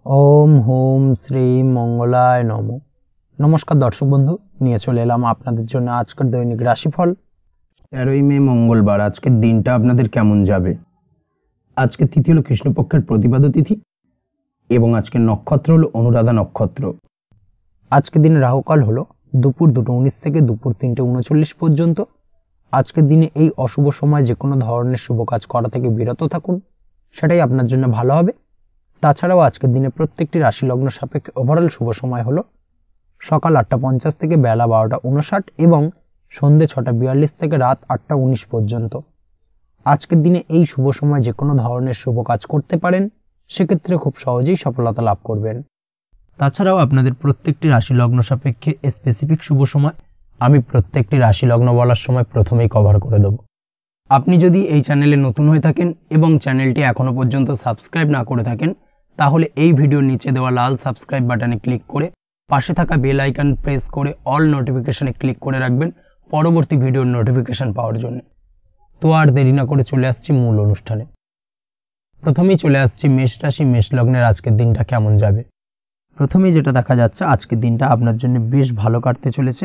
ওম home Shri মঙ্গলায় নম। নমস্কার দর্শক বন্ধু, নিয়ে চলে এলাম আপনাদের জন্য আজকের দৈনিক রাশিফল। 13ই মে মঙ্গলবার। আজকের দিনটা আপনাদের কেমন যাবে? আজকে তিথি হলো কৃষ্ণপক্ষের প্রতিপাদ্য তিথি এবং আজকের নক্ষত্র হলো অনুরাধা নক্ষত্র। আজকের দিনে রাহুকাল হলো দুপুর 2:19 থেকে দুপুর 3:39 পর্যন্ত। আজকের দিনে এই অশুভ সময় যে কোনো ধরনের শুভ কাজ করা থেকে বিরত থাকুন, সেটাই আপনার জন্য ভালো হবে। তাছাড়াও আজকের দিনে প্রত্যেকটি রাশি লগ্ন সাপেক্ষে ওভারঅল শুভ সময় হলো সকাল 8:50 থেকে বেলা 12:59 এবং সন্ধে 6:42 থেকে রাত 8:19 পর্যন্ত। আজকের দিনে এই শুভ সময় যে কোনো ধরনের শুভ কাজ করতে পারেন, সেক্ষেত্রে খুব সহজেই সফলতা লাভ করবেন। তাছাড়াও আপনাদের প্রত্যেকটি রাশি লগ্ন সাপেক্ষে স্পেসিফিক শুভ সময় আমি প্রত্যেকটি রাশি লগ্ন বলার সময় প্রথমেই কভার করে দেব। আপনি যদি এই চ্যানেলে নতুন হয়ে থাকেন এবং চ্যানেলটি এখনো পর্যন্ত সাবস্ক্রাইব না করে থাকেন, তাহলে এই ভিডিওর নিচে দেওয়া লাল সাবস্ক্রাইব বাটনে ক্লিক করে পাশে থাকা বেল আইকন প্রেস করে অল নোটিফিকেশনে ক্লিক করে রাখবেন পরবর্তী ভিডিওর নোটিফিকেশন পাওয়ার জন্য। তো আর দেরি না করে চলে আসছি মূল অনুষ্ঠানে। প্রথমেই চলে আসছি মেষ রাশি, মেষ লগ্নের আজকের দিনটা কেমন যাবে। প্রথমেই যেটা দেখা যাচ্ছে, আজকের দিনটা আপনার জন্য বেশ ভালো কাটতে চলেছে।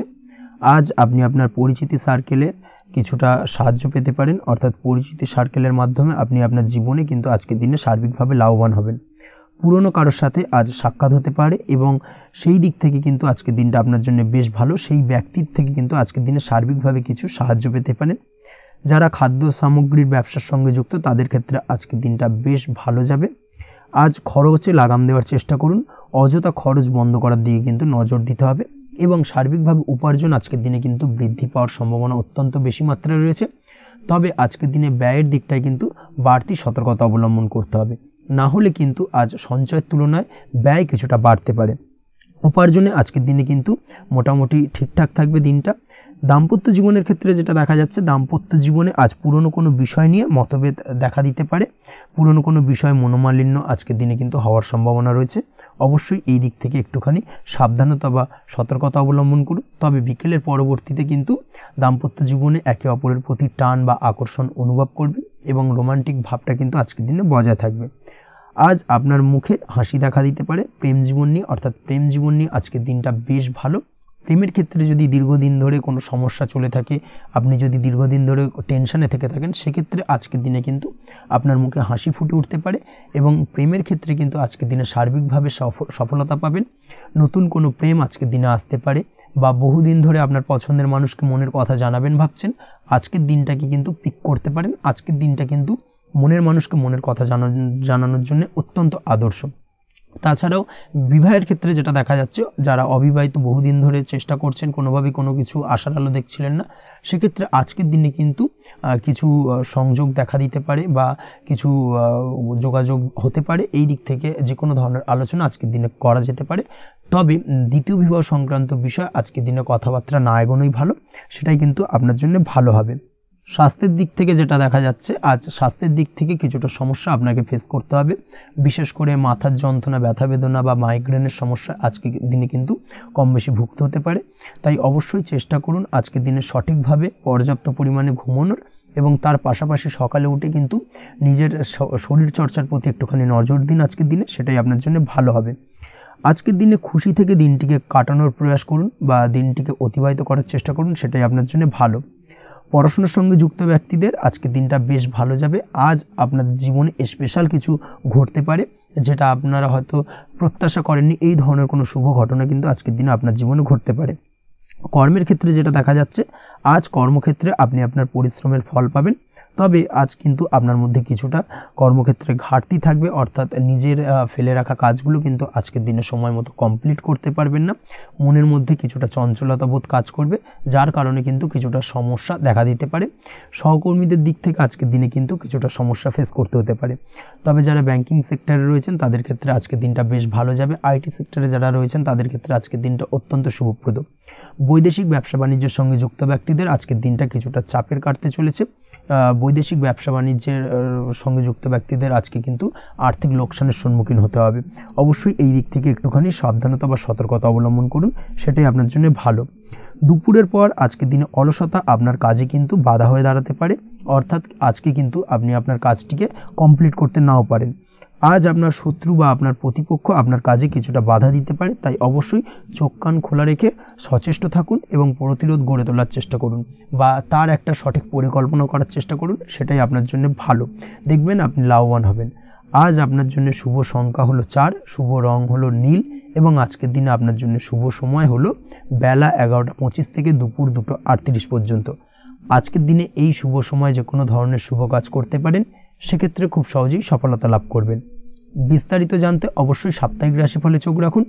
আজ আপনি আপনার পরিচিতি সার্কেলে কিছুটা সাহায্য পেতে পারেন, অর্থাৎ পরিচিতি সার্কেলের মাধ্যমে আপনি আপনার জীবনে কিন্তু আজকের দিনে সার্বিকভাবে লাভবান হবেন। পুরনো কারোর সাথে আজ সাক্ষাৎ হতে পারে এবং সেই দিক থেকে কিন্তু আজকের দিনটা আপনার জন্য বেশ ভালো। সেই ব্যক্তির থেকে কিন্তু আজকের দিনে সার্বিকভাবে কিছু সাহায্য পেতে পারেন। যারা খাদ্য সামগ্রীর ব্যবসার সঙ্গে যুক্ত, তাদের ক্ষেত্রে আজকের দিনটা বেশ ভালো যাবে। আজ খরচে লাগাম দেওয়ার চেষ্টা করুন, অযথা খরচ বন্ধ করার দিকে কিন্তু নজর দিতে হবে এবং সার্বিকভাবে উপার্জন আজকের দিনে কিন্তু বৃদ্ধি পাওয়ার সম্ভাবনা অত্যন্ত বেশি মাত্রায় রয়েছে। তবে আজকের দিনে ব্যয়ের দিকটায় কিন্তু বাড়তি সতর্কতা অবলম্বন করতে হবে, না হলে কিন্তু আজ সঞ্চয়ের তুলনায় ব্যয় কিছুটা বাড়তে পারে। উপার্জনে আজকের দিনে কিন্তু মোটামুটি ঠিকঠাক থাকবে দিনটা। দাম্পত্য জীবনের ক্ষেত্রে যেটা দেখা যাচ্ছে, দাম্পত্য জীবনে আজ পুরনো কোনো বিষয় নিয়ে মতভেদ দেখা দিতে পারে। পুরনো কোনো বিষয় মনোমালিন্য আজকের দিনে কিন্তু হওয়ার সম্ভাবনা রয়েছে। অবশ্যই এই দিক থেকে একটুখানি সাবধানতা বা সতর্কতা অবলম্বন করুন। তবে বিকেলের পরবর্তীতে কিন্তু দাম্পত্য জীবনে একে অপরের প্রতি টান বা আকর্ষণ অনুভব করবে এবং রোমান্টিক ভাবটা কিন্তু আজকের দিনে বজায় থাকবে। আজ আপনার মুখে হাসি দেখা দিতে পারে প্রেম জীবন নিয়ে, অর্থাৎ প্রেম জীবন নিয়ে আজকের দিনটা বেশ ভালো। প্রেমের ক্ষেত্রে যদি দীর্ঘদিন ধরে কোনো সমস্যা চলে থাকে, আপনি যদি দীর্ঘদিন ধরে টেনশনে থেকে থাকেন, সেক্ষেত্রে আজকের দিনে কিন্তু আপনার মুখে হাসি ফুটে উঠতে পারে এবং প্রেমের ক্ষেত্রে কিন্তু আজকের দিনে সার্বিকভাবে সফলতা পাবেন। নতুন কোনো প্রেম আজকের দিনে আসতে পারে বা বহুদিন ধরে আপনার পছন্দের মানুষকে মনের কথা জানাবেন ভাবছেন, আজকের দিনটাকে কিন্তু পিক করতে পারেন। আজকের দিনটা কিন্তু মনের মানুষকে মনের কথা জানানোর জন্য অত্যন্ত আদর্শ। তাছাড়াও বিবাহের ক্ষেত্রে যেটা দেখা যাচ্ছে, যারা অবিবাহিত বহুদিন ধরে চেষ্টা করছেন, কোনোভাবেই কোনো কিছু আশার আলো দেখছিলেন না, সেক্ষেত্রে আজকের দিনে কিন্তু কিছু সংযোগ দেখা দিতে পারে বা কিছু যোগাযোগ হতে পারে। এই দিক থেকে যে কোনো ধরনের আলোচনা আজকের দিনে করা যেতে পারে। তবে দ্বিতীয় বিবাহ সংক্রান্ত বিষয় আজকের দিনে কথাবার্তা না এগোনোই ভালো, সেটাই কিন্তু আপনার জন্য ভালো হবে। স্বাস্থ্যের দিক থেকে যেটা দেখা যাচ্ছে, আজ স্বাস্থ্যের দিক থেকে কিছুটা সমস্যা আপনাকে ফেস করতে হবে। বিশেষ করে মাথার যন্ত্রণা, ব্যথা বেদনা বা মাইগ্রেনের সমস্যা আজকের দিনে কিন্তু কম বেশি ভুগতে হতে পারে। তাই অবশ্যই চেষ্টা করুন আজকের দিনে সঠিকভাবে পর্যাপ্ত পরিমাণে ঘুমানোর এবং তার পাশাপাশি সকালে উঠে কিন্তু নিজের শরীর চর্চার প্রতি একটুখানি নজর দিন আজকের দিনে, সেটাই আপনার জন্য ভালো হবে। আজকের দিনে খুশি থেকে দিনটিকে কাটানোর প্রয়াস করুন বা দিনটিকে অতিবাহিত করার চেষ্টা করুন, সেটাই আপনার জন্য ভালো। পড়াশোনার সঙ্গে যুক্ত ব্যক্তিদের আজকের দিনটা বেশ ভালো যাবে। আজ আপনাদের জীবনে স্পেশাল কিছু ঘটতে পারে, যেটা আপনারা হয়তো প্রত্যাশা করেননি। এই ধরনের কোনো শুভ ঘটনা কিন্তু আজকের দিনে আপনার জীবনে ঘটতে পারে। কর্মের ক্ষেত্রে যেটা দেখা যাচ্ছে, আজ কর্মক্ষেত্রে আপনি আপনার পরিশ্রমের ফল পাবেন। তবে আজ কিন্তু আপনার মধ্যে কিছুটা কর্মক্ষেত্রে ঘাটতি থাকবে, অর্থাৎ নিজের ফেলে রাখা কাজগুলো কিন্তু আজকের দিনে সময় মতো কমপ্লিট করতে পারবেন না। মনের মধ্যে কিছুটা চঞ্চলতা বোধ কাজ করবে, যার কারণে কিন্তু কিছুটা সমস্যা দেখা দিতে পারে। সহকর্মীদের দিক থেকে আজকের দিনে কিন্তু কিছুটা সমস্যা ফেস করতে হতে পারে। তবে যারা ব্যাংকিং সেক্টরে রয়েছেন, তাদের ক্ষেত্রে আজকের দিনটা বেশ ভালো যাবে। আইটি সেক্টরে যারা রয়েছেন, তাদের ক্ষেত্রে আজকের দিনটা অত্যন্ত শুভপ্রদ। বৈদেশিক ব্যবসা বাণিজ্যের সঙ্গে যুক্ত ব্যক্তিদের আজকের দিনটা কিছুটা চাপের কাটতে চলেছে। বৈদেশিক ব্যবসা বাণিজ্যের সঙ্গে যুক্ত ব্যক্তিদের আজকে কিন্তু আর্থিক লোকসানের সম্মুখীন হতে হবে। অবশ্যই এই দিক থেকে একটুখানি সাবধানতা বা সতর্কতা অবলম্বন করুন, সেটাই আপনার জন্য ভালো। দুপুরের পর আজকের দিনে অলসতা আপনার কাজে কিন্তু বাধা হয়ে দাঁড়াতে পারে। অর্থাৎ আজকে কিন্তু আপনি আপনার কাজটিকে কমপ্লিট করতে নাও পারেন। আজ আপনার শত্রু বা আপনার প্রতিপক্ষ আপনার কাজে কিছুটা বাধা দিতে পারে, তাই অবশ্যই চোখ কান খোলা রেখে সচেষ্ট থাকুন এবং প্রতিরোধ গড়ে তোলার চেষ্টা করুন বা তার একটা সঠিক পরিকল্পনা করার চেষ্টা করুন, সেটাই আপনার জন্য ভালো। দেখবেন আপনি লাভবান হবেন। আজ আপনার জন্য শুভ সংখ্যা হলো 4, শুভ রং হলো নীল এবং আজকের দিনে আপনার জন্য শুভ সময় হলো বেলা 11:25 থেকে দুপুর 2:38 পর্যন্ত। আজকের দিনে এই শুভ সময় যে কোনো ধরনের শুভ কাজ করতে পারেন, সেক্ষেত্রে খুব সহজেই সফলতা লাভ করবেন। বিস্তারিত জানতে অবশ্যই সাপ্তাহিক রাশিফলে চোখ রাখুন।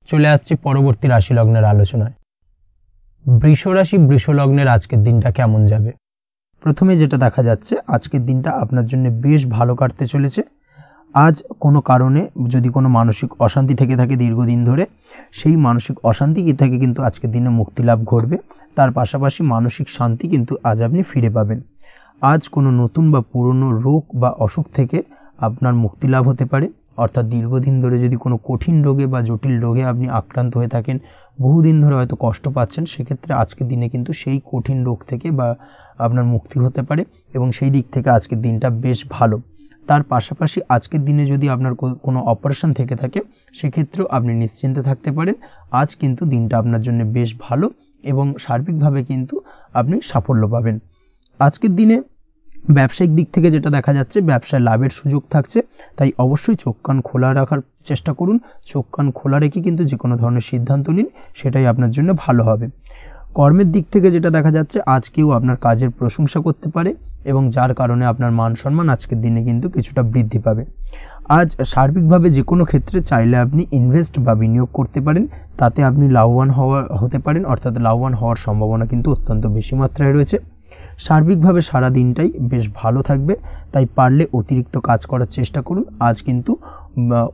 চলে আসছে পরবর্তী রাশি লগ্নের আলোচনায়। বৃষ রাশি বৃষ লগ্নের আজকের দিনটা কেমন যাবে? প্রথমে যেটা দেখা যাচ্ছে, আজকের দিনটা আপনার জন্য বেশ ভালো কাটতে চলেছে। আজ কোনো কারণে যদি কোনো মানসিক অশান্তি থেকে থাকে দীর্ঘদিন ধরে, সেই মানসিক অশান্তি থেকে কিন্তু আজকের দিনে মুক্তি লাভ ঘটবে। তার পাশাপাশি মানসিক শান্তি কিন্তু আজ আপনি ফিরে পাবেন। আজ কোনো নতুন বা পুরনো রোগ বা অসুখ থেকে আপনার মুক্তি লাভ হতে পারে, অর্থাৎ দীর্ঘদিন ধরে যদি কোনো কঠিন রোগে বা জটিল রোগে আপনি আক্রান্ত হয়ে থাকেন, বহুদিন ধরে হয়তো কষ্ট পাচ্ছেন, সেক্ষেত্রে আজকের দিনে কিন্তু সেই কঠিন রোগ থেকে বা আপনার মুক্তি হতে পারে এবং সেই দিক থেকে আজকের দিনটা বেশ ভালো। তার পাশাপাশি আজকের দিনে যদি আপনার কোনো অপারেশন থেকে থাকে, সেক্ষেত্রেও আপনি নিশ্চিন্তে থাকতে পারেন। আজ কিন্তু দিনটা আপনার জন্য বেশ ভালো এবং সার্বিকভাবে কিন্তু আপনি সাফল্য পাবেন। আজকের দিনে ব্যবসায়িক দিক থেকে যেটা দেখা যাচ্ছে, ব্যবসায় লাভের সুযোগ থাকছে, তাই অবশ্যই চোখ কান খোলা রাখার চেষ্টা করুন। চোখ কান খোলা রেখে কিন্তু যে কোনো ধরনের সিদ্ধান্ত নিন, সেটাই আপনার জন্য ভালো হবে। কর্মের দিক থেকে যেটা দেখা যাচ্ছে, আজ কেউ আপনার কাজের প্রশংসা করতে পারে এবং যার কারণে আপনার মান সম্মান আজকের দিনে কিন্তু কিছুটা বৃদ্ধি পাবে। আজ সার্বিকভাবে যে কোনো ক্ষেত্রে চাইলে আপনি ইনভেস্ট বা বিনিয়োগ করতে পারেন, তাতে আপনি লাভবান হতে পারেন, অর্থাৎ লাভবান হওয়ার সম্ভাবনা কিন্তু অত্যন্ত বেশি মাত্রায় রয়েছে। সার্বিকভাবে সারা দিনটাই বেশ ভালো থাকবে, তাই পারলে অতিরিক্ত কাজ করার চেষ্টা করুন। আজ কিন্তু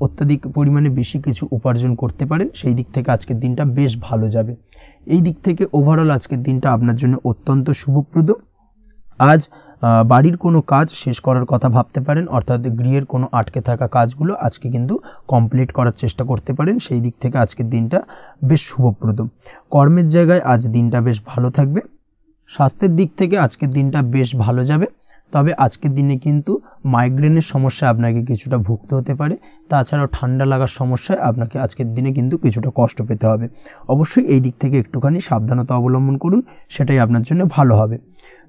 অত্যাধিক পরিমাণে বেশি কিছু উপার্জন করতে পারেন, সেই দিক থেকে আজকের দিনটা বেশ ভালো যাবে। এই দিক থেকে ওভারঅল আজকের দিনটা আপনার জন্য অত্যন্ত শুভপ্রদ। আজ বাড়ির কোনো কাজ শেষ করার কথা ভাবতে পারেন, অর্থাৎ গৃহের কোনো আটকে থাকা কাজগুলো আজকে কিন্তু কমপ্লিট করার চেষ্টা করতে পারেন, সেই দিক থেকে আজকের দিনটা বেশ শুভপ্রদ। কর্মের জায়গায় আজ দিনটা বেশ ভালো থাকবে। স্বাস্থ্যের দিক থেকে আজকের দিনটা বেশ ভালো যাবে, তবে আজকের দিনে কিন্তু মাইগ্রেনের সমস্যা আপনাকে কিছুটা ভুগতে হতে পারে। তাছাড়াও ঠান্ডা লাগার সমস্যায় আপনাকে আজকের দিনে কিন্তু কিছুটা কষ্ট পেতে হবে। অবশ্যই এই দিক থেকে একটুখানি সাবধানতা অবলম্বন করুন, সেটাই আপনার জন্য ভালো হবে।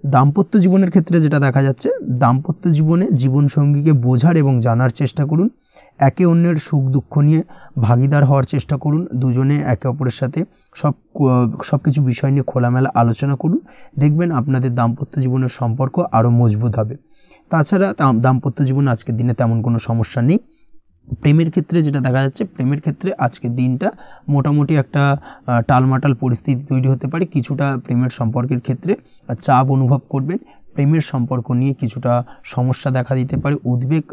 দাম্পত্য জীবনের ক্ষেত্রে যেটা দেখা যাচ্ছে, দাম্পত্য জীবনে জীবনসঙ্গীকে বোঝার এবং জানার চেষ্টা করুন। একে অন্যের সুখ দুঃখ নিয়ে ভাগীদার হওয়ার চেষ্টা করুন। দুজনে একে অপরের সাথে সব কিছু বিষয় নিয়ে খোলামেলা আলোচনা করুন। দেখবেন আপনাদের দাম্পত্য জীবনের সম্পর্ক আরও মজবুত হবে। তাছাড়া দাম্পত্য জীবনে আজকের দিনে তেমন কোনো সমস্যা নেই। প্রেমের ক্ষেত্রে যেটা দেখা যাচ্ছে, প্রেমের ক্ষেত্রে আজকের দিনটা মোটামুটি একটা টালমাটাল পরিস্থিতি তৈরি হতে পারে। কিছুটা প্রেমের সম্পর্কের ক্ষেত্রে চাপ অনুভব করবেন। প্রেমের সম্পর্ক নিয়ে কিছুটা সমস্যা দেখা দিতে পারে, উদ্বেগ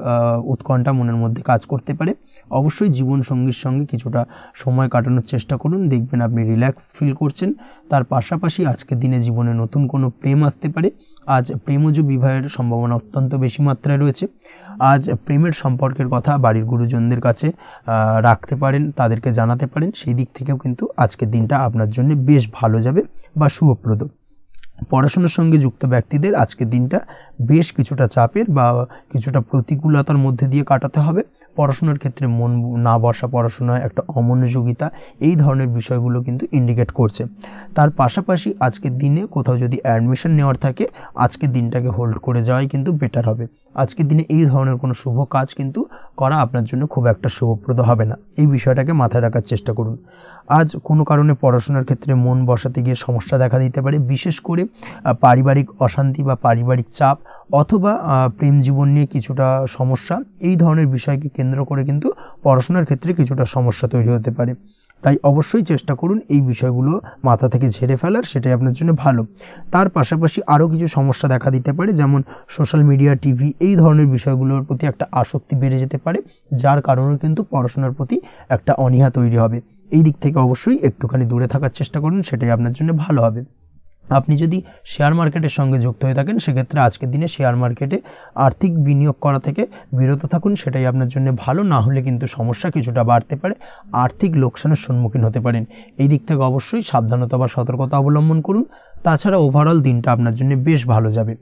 উৎকণ্ঠা মনের মধ্যে কাজ করতে পারে। অবশ্যই জীবনসঙ্গীর সঙ্গে কিছুটা সময় কাটানোর চেষ্টা করুন, দেখবেন আপনি রিল্যাক্স ফিল করছেন। তার পাশাপাশি আজকের দিনে জীবনে নতুন কোনো প্রেম আসতে পারে। আজ প্রেমজ বিবাহের সম্ভাবনা অত্যন্ত বেশি মাত্রায় রয়েছে। আজ প্রেমের সম্পর্কের কথা বাড়ির গুরুজনদের কাছে রাখতে পারেন, তাদেরকে জানাতে পারেন, সেই দিক থেকেও কিন্তু আজকের দিনটা আপনার জন্য বেশ ভালো যাবে বা শুভপ্রদ। পড়াশোনার সঙ্গে যুক্ত ব্যক্তিদের আজকের দিনটা বেশ কিছুটা চাপের বা কিছুটা প্রতিকূলতার মধ্যে দিয়ে কাটাতে হবে। পড়াশোনার ক্ষেত্রে মন না বসা, পড়াশোনায় একটা অমনোযোগিতা, এই ধরনের বিষয়গুলো কিন্তু ইন্ডিকেট করছে। তার পাশাপাশি আজকের দিনে কোথাও যদি অ্যাডমিশন নেওয়ার থাকে, আজকের দিনটাকে হোল্ড করে যাওয়াই কিন্তু বেটার হবে। আজকের দিনে এই ধরনের কোনো শুভ কাজ কিন্তু করা আপনার জন্য খুব একটা শুভপ্রদ হবে না, এই বিষয়টাকে মাথায় রাখার চেষ্টা করুন। আজ কোনো কারণে পড়াশোনার ক্ষেত্রে মন বসাতে গিয়ে সমস্যা দেখা দিতে পারে, বিশেষ করে পারিবারিক অশান্তি বা পারিবারিক চাপ অথবা প্রেম জীবন নিয়ে কিছুটা সমস্যা, এই ধরনের বিষয়কে কেন্দ্র করে কিন্তু পড়াশোনার ক্ষেত্রে কিছুটা সমস্যা তৈরি হতে পারে। তাই অবশ্যই চেষ্টা করুন এই বিষয়গুলো মাথা থেকে ঝেড়ে ফেলার, সেটাই আপনার জন্য ভালো। তার পাশাপাশি আরও কিছু সমস্যা দেখা দিতে পারে, যেমন সোশ্যাল মিডিয়া, টিভি, এই ধরনের বিষয়গুলোর প্রতি একটা আসক্তি বেড়ে যেতে পারে, যার কারণে কিন্তু পড়াশোনার প্রতি একটা অনীহা তৈরি হবে। এই দিক থেকে অবশ্যই একটুখানি দূরে থাকার চেষ্টা করুন, সেটাই আপনার জন্য ভালো হবে। আপনি যদি শেয়ার মার্কেটের সঙ্গে যুক্ত হয়ে থাকেন, সেক্ষেত্রে আজকের দিনে শেয়ার মার্কেটে আর্থিক বিনিয়োগ করা থেকে বিরত থাকুন, সেটাই আপনার জন্য ভালো। না হলে কিন্তু সমস্যা কিছুটা বাড়তে পারে, আর্থিক লোকসানের সম্মুখীন হতে পারেন। এই দিক থেকে অবশ্যই সাবধানতা বা সতর্কতা অবলম্বন করুন। তাছাড়া ওভারঅল দিনটা আপনার জন্য বেশ ভালো যাবে।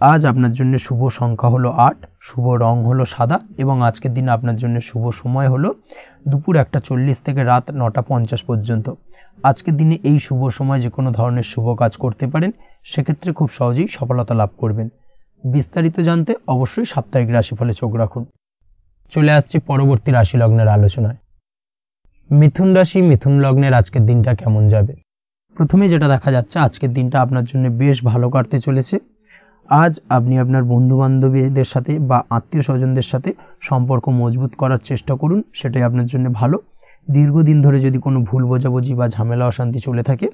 আজ আপনার জন্য শুভ সংখ্যা হলো 8, শুভ রং হলো সাদা এবং আজকের দিনে আপনার জন্য শুভ সময় হলো দুপুর 1:40 থেকে রাত 9:50 পর্যন্ত। আজকের দিনে এই শুভ সময় যে কোনো ধরনের শুভ কাজ করতে পারেন, সেক্ষেত্রে খুব সহজেই সফলতা লাভ করবেন। বিস্তারিত জানতে অবশ্যই সাপ্তাহিক রাশিফলে চোখ রাখুন। চলে আসছি পরবর্তী রাশি লগ্নের আলোচনায়। মিথুন রাশি, মিথুন লগ্নের আজকের দিনটা কেমন যাবে? প্রথমে যেটা দেখা যাচ্ছে, আজকের দিনটা আপনার জন্য বেশ ভালো কাটতে চলেছে। আজ আপনি আপনার বন্ধু বান্ধবীদের সাথে বা আত্মীয় স্বজনদের সাথে সম্পর্ক মজবুত করার চেষ্টা করুন, সেটাই আপনার জন্য ভালো। দীর্ঘদিন ধরে যদি কোনো ভুল বোঝাবুঝি বা ঝামেলা অশান্তি চলে থাকে,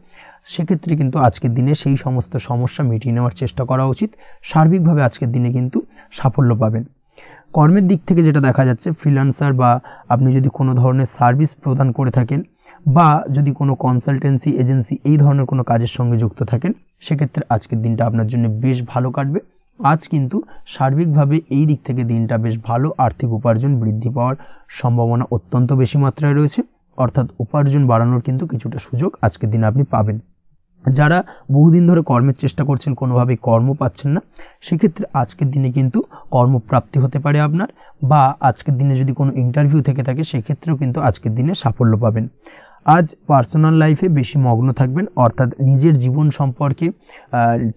সেক্ষেত্রে কিন্তু আজকের দিনে সেই সমস্ত সমস্যা মিটিয়ে নেওয়ার চেষ্টা করা উচিত। সার্বিকভাবে আজকের দিনে কিন্তু সাফল্য পাবেন। কর্মের দিক থেকে যেটা দেখা যাচ্ছে, ফ্রিল্যান্সার বা আপনি যদি কোনো ধরনের সার্ভিস প্রদান করে থাকেন বা যদি কোনো কনসালটেন্সি এজেন্সি এই ধরনের কোনো কাজের সঙ্গে যুক্ত থাকেন, সেক্ষেত্রে আজকের দিনটা আপনার জন্য বেশ ভালো কাটবে। আজ কিন্তু সার্বিকভাবে এই দিক থেকে দিনটা বেশ ভালো। আর্থিক উপার্জন বৃদ্ধি পাওয়ার সম্ভাবনা অত্যন্ত বেশি মাত্রায় রয়েছে, অর্থাৎ উপার্জন বাড়ানোর কিন্তু কিছুটা সুযোগ আজকের দিনে আপনি পাবেন। যারা বহুদিন ধরে কর্মের চেষ্টা করছেন, কোনোভাবেই কর্ম পাচ্ছেন না, সেক্ষেত্রে আজকের দিনে কিন্তু কর্মপ্রাপ্তি হতে পারে আপনার, বা আজকের দিনে যদি কোনো ইন্টারভিউ থেকে থাকে, সেক্ষেত্রেও কিন্তু আজকের দিনে সাফল্য পাবেন। আজ পার্সোনাল লাইফে বেশি মগ্ন থাকবেন, অর্থাৎ নিজের জীবন সম্পর্কে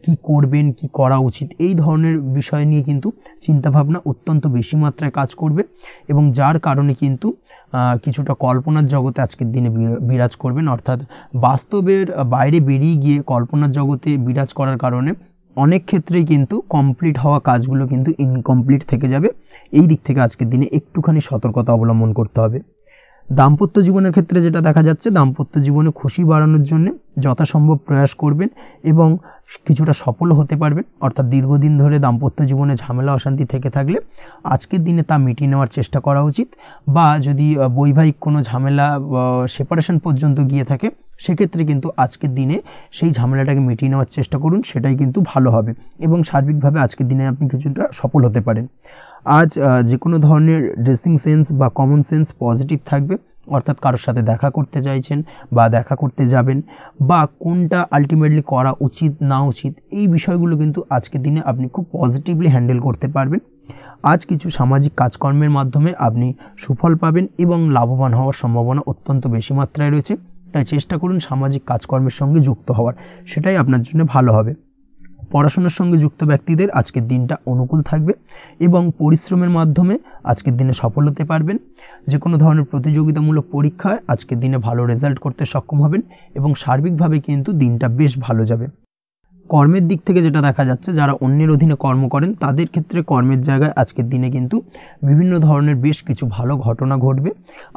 কি করবেন, কি করা উচিত, এই ধরনের বিষয় নিয়ে কিন্তু চিন্তাভাবনা অত্যন্ত বেশি মাত্রায় কাজ করবে এবং যার কারণে কিন্তু কিছুটা কল্পনার জগতে আজকের দিনে বিরাজ করবেন, অর্থাৎ বাস্তবের বাইরে বেরিয়ে গিয়ে কল্পনার জগতে বিরাজ করার কারণে অনেক ক্ষেত্রেই কিন্তু কমপ্লিট হওয়া কাজগুলো কিন্তু ইনকমপ্লিট থেকে যাবে। এই দিক থেকে আজকের দিনে একটুখানি সতর্কতা অবলম্বন করতে হবে। দাম্পত্য জীবনের ক্ষেত্রে যেটা দেখা যাচ্ছে, দাম্পত্য জীবনে খুশি বাড়ানোর জন্য যথাসম্ভব প্রয়াস করবেন এবং কিছুটা সফল হতে পারবেন, অর্থাৎ দীর্ঘদিন ধরে দাম্পত্য জীবনে ঝামেলা অশান্তি থেকে থাকলে আজকের দিনে তা মিটিয়ে নেওয়ার চেষ্টা করা উচিত। বা যদি বৈবাহিক কোনো ঝামেলা সেপারেশন পর্যন্ত গিয়ে থাকে, সেক্ষেত্রে কিন্তু আজকের দিনে সেই ঝামেলাটাকে মিটিয়ে নেওয়ার চেষ্টা করুন, সেটাই কিন্তু ভালো হবে এবং সার্বিকভাবে আজকের দিনে আপনি কিছুটা সফল হতে পারেন। আজ যে কোনো ধরনের ড্রেসিং সেন্স বা কমন সেন্স পজিটিভ থাকবে, অর্থাৎ কারোর সাথে দেখা করতে চাইছেন বা দেখা করতে যাবেন বা কোনটা আলটিমেটলি করা উচিত না উচিত, এই বিষয়গুলো কিন্তু আজকের দিনে আপনি খুব পজিটিভলি হ্যান্ডেল করতে পারবেন। আজ কিছু সামাজিক কাজকর্মের মাধ্যমে আপনি সুফল পাবেন এবং লাভবান হওয়ার সম্ভাবনা অত্যন্ত বেশি মাত্রায় রয়েছে, তাই চেষ্টা করুন সামাজিক কাজকর্মের সঙ্গে যুক্ত হওয়ার, সেটাই আপনার জন্য ভালো হবে। পড়াশোনার সঙ্গে যুক্ত ব্যক্তিদের আজকের দিনটা অনুকূল থাকবে এবং পরিশ্রমের মাধ্যমে আজকের দিনে সফল হতে পারবেন। যে কোনো ধরনের প্রতিযোগিতামূলক পরীক্ষায় আজকের দিনে ভালো রেজাল্ট করতে সক্ষম হবেন এবং সার্বিকভাবে কিন্তু দিনটা বেশ ভালো যাবে। কর্মের দিক থেকে যেটা দেখা যাচ্ছে, যারা অন্যের অধীনে কর্ম করেন তাদের ক্ষেত্রে কর্মের জায়গায় আজকের দিনে কিন্তু বিভিন্ন ধরনের বেশ কিছু ভালো ঘটনা ঘটবে।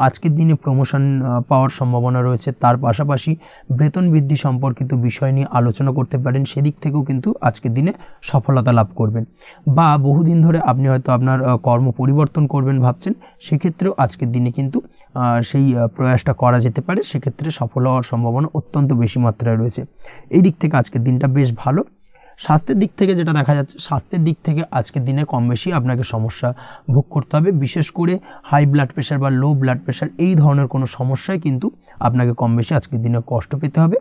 আজকের দিনে প্রমোশন পাওয়ার সম্ভাবনা রয়েছে, তার পাশাপাশি বেতন বৃদ্ধি সম্পর্কিত বিষয় নিয়ে আলোচনা করতে পারেন, সেদিক থেকেও কিন্তু আজকের দিনে সফলতা লাভ করবেন। বা বহুদিন ধরে আপনি হয়তো আপনার কর্ম পরিবর্তন করবেন ভাবছেন, সেক্ষেত্রেও আজকের দিনে কিন্তু সেই প্রয়াসটা করা যেতে পারে, সেক্ষেত্রে সফল হওয়ার সম্ভাবনা অত্যন্ত বেশি মাত্রায় রয়েছে। এই দিক থেকে আজকের দিনটা বেশ ভালো। স্বাস্থ্যের দিক থেকে যেটা দেখা যাচ্ছে, স্বাস্থ্যের দিক থেকে আজকের দিনে কম বেশি আপনাকে সমস্যা ভোগ করতে হবে, বিশেষ করে হাই ব্লাড প্রেশার বা লো ব্লাড প্রেশার এই ধরনের কোনো সমস্যায় কিন্তু আপনাকে কম বেশি আজকের দিনে কষ্ট পেতে হবে।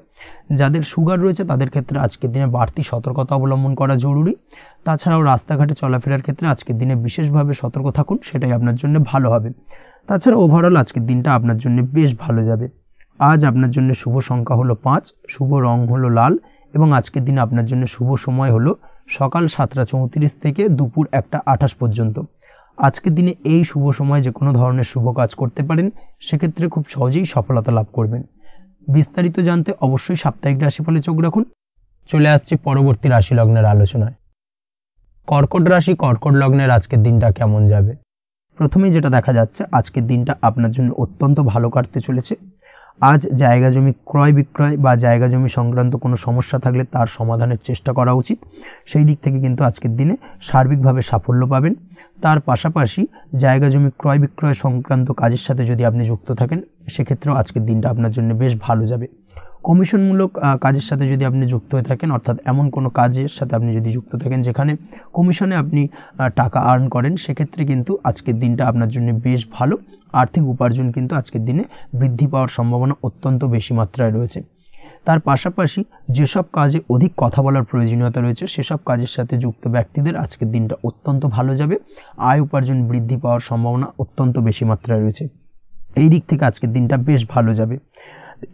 যাদের সুগার রয়েছে তাদের ক্ষেত্রে আজকের দিনে বাড়তি সতর্কতা অবলম্বন করা জরুরি। তাছাড়াও রাস্তাঘাটে চলাফেরার ক্ষেত্রে আজকের দিনে বিশেষভাবে সতর্ক থাকুন, সেটাই আপনার জন্য ভালো হবে। তাছাড়া ওভারঅল আজকের দিনটা আপনার জন্য বেশ ভালো যাবে। আজ আপনার জন্য শুভ সংখ্যা হলো 5, শুভ রং হলো লাল এবং আজকের দিনে আপনার জন্য শুভ সময় হলো সকাল 7:34 থেকে দুপুর 1:28 পর্যন্ত। আজকের দিনে এই শুভ সময় যে কোনো ধরনের শুভ কাজ করতে পারেন, সেক্ষেত্রে খুব সহজেই সফলতা লাভ করবেন। বিস্তারিত জানতে অবশ্যই সাপ্তাহিক রাশিফলে চোখ রাখুন। চলে আসছে পরবর্তী রাশি লগ্নের আলোচনায়। কর্কট রাশি, কর্কট লগ্নের আজকের দিনটা কেমন যাবে? প্রথমেই যেটা দেখা যাচ্ছে, আজকের দিনটা আপনার জন্য অত্যন্ত ভালো কাটতে চলেছে। আজ জায়গা জমি ক্রয় বিক্রয় বা জায়গা জমি সংক্রান্ত কোনো সমস্যা থাকলে তার সমাধানের চেষ্টা করা উচিত, সেই দিক থেকে কিন্তু আজকের দিনে সার্বিকভাবে সাফল্য পাবেন। তার পাশাপাশি জায়গা জমি ক্রয় বিক্রয় সংক্রান্ত কাজের সাথে যদি আপনি যুক্ত থাকেন, সেক্ষেত্রেও আজকের দিনটা আপনার জন্য বেশ ভালো যাবে। কমিশনমূলক কাজের সাথে যদি আপনি যুক্ত হয়ে থাকেন, অর্থাৎ এমন কোনো কাজের সাথে আপনি যদি যুক্ত থাকেন যেখানে কমিশনে আপনি টাকা আর্ন করেন, সেক্ষেত্রে কিন্তু আজকের দিনটা আপনার জন্য বেশ ভালো। আর্থিক উপার্জন কিন্তু আজকের দিনে বৃদ্ধি পাওয়ার সম্ভাবনা অত্যন্ত বেশি মাত্রায় রয়েছে। তার পাশাপাশি যেসব কাজে অধিক কথা বলার প্রয়োজনীয়তা রয়েছে সেসব কাজের সাথে যুক্ত ব্যক্তিদের আজকের দিনটা অত্যন্ত ভালো যাবে। আয় উপার্জন বৃদ্ধি পাওয়ার সম্ভাবনা অত্যন্ত বেশি মাত্রায় রয়েছে। এই দিক থেকে আজকের দিনটা বেশ ভালো যাবে।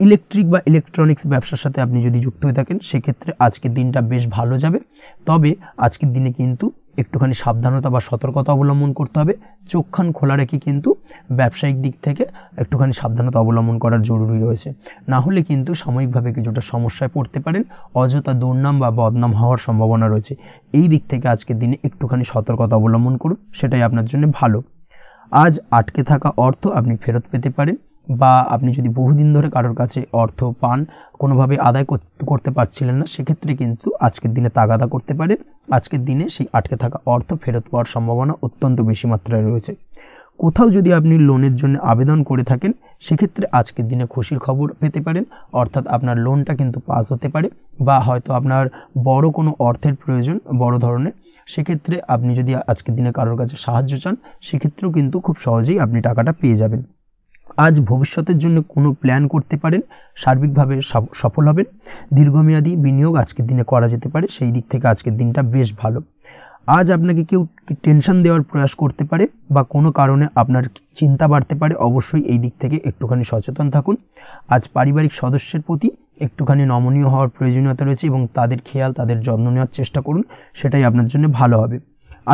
ইলেকট্রিক বা ইলেকট্রনিক্স ব্যবসার সাথে আপনি যদি যুক্ত হয়ে থাকেন সেক্ষেত্রে আজকের দিনটা বেশ ভালো যাবে। তবে আজকের দিনে কিন্তু একটুখানি সাবধানতা বা সতর্কতা অবলম্বন করতে হবে। চোখ কান খোলা রেখে কিন্তু ব্যবসায়িক দিক থেকে একটুখানি সাবধানতা অবলম্বন করার জরুরি রয়েছে, না হলে কিন্তু সাময়িকভাবে কিছুটা সমস্যায় পড়তে পারেন, অযথা দুর্নাম বা বদনাম হওয়ার সম্ভাবনা রয়েছে। এই দিক থেকে আজকের দিনে একটুখানি সতর্কতা অবলম্বন করুন, সেটাই আপনার জন্য ভালো। আজ আটকে থাকা অর্থ আপনি ফেরত পেতে পারেন, বা আপনি যদি বহুদিন ধরে কারোর কাছে অর্থ পান, কোনোভাবে আদায় করতে পারছিলেন না, সেক্ষেত্রে কিন্তু আজকের দিনে তাগাদা করতে পারেন। আজকের দিনে সেই আটকে থাকা অর্থ ফেরত পাওয়ার সম্ভাবনা অত্যন্ত বেশি মাত্রায় রয়েছে। কোথাও যদি আপনি লোনের জন্য আবেদন করে থাকেন সেক্ষেত্রে আজকের দিনে খুশির খবর পেতে পারেন, অর্থাৎ আপনার লোনটা কিন্তু পাস হতে পারে, বা হয়তো আপনার বড় কোনো অর্থের প্রয়োজন বড় ধরনের, সেক্ষেত্রে আপনি যদি আজকের দিনে কারোর কাছে সাহায্য চান সেক্ষেত্রেও কিন্তু খুব সহজেই আপনি টাকাটা পেয়ে যাবেন। আজ ভবিষ্যতের জন্য কোনো প্ল্যান করতে পারেন, সার্বিকভাবে সফল হবেন। দীর্ঘমেয়াদী বিনিয়োগ আজকের দিনে করা যেতে পারে, সেই দিক থেকে আজকের দিনটা বেশ ভালো। আজ আপনাকে কেউ টেনশন দেওয়ার প্রয়াস করতে পারে বা কোনো কারণে আপনার চিন্তা বাড়তে পারে, অবশ্যই এই দিক থেকে একটুখানি সচেতন থাকুন। আজ পারিবারিক সদস্যের প্রতি একটুখানি নমনীয় হওয়ার প্রয়োজনীয়তা রয়েছে এবং তাদের খেয়াল তাদের যত্ন নেওয়ার চেষ্টা করুন, সেটাই আপনার জন্য ভালো হবে।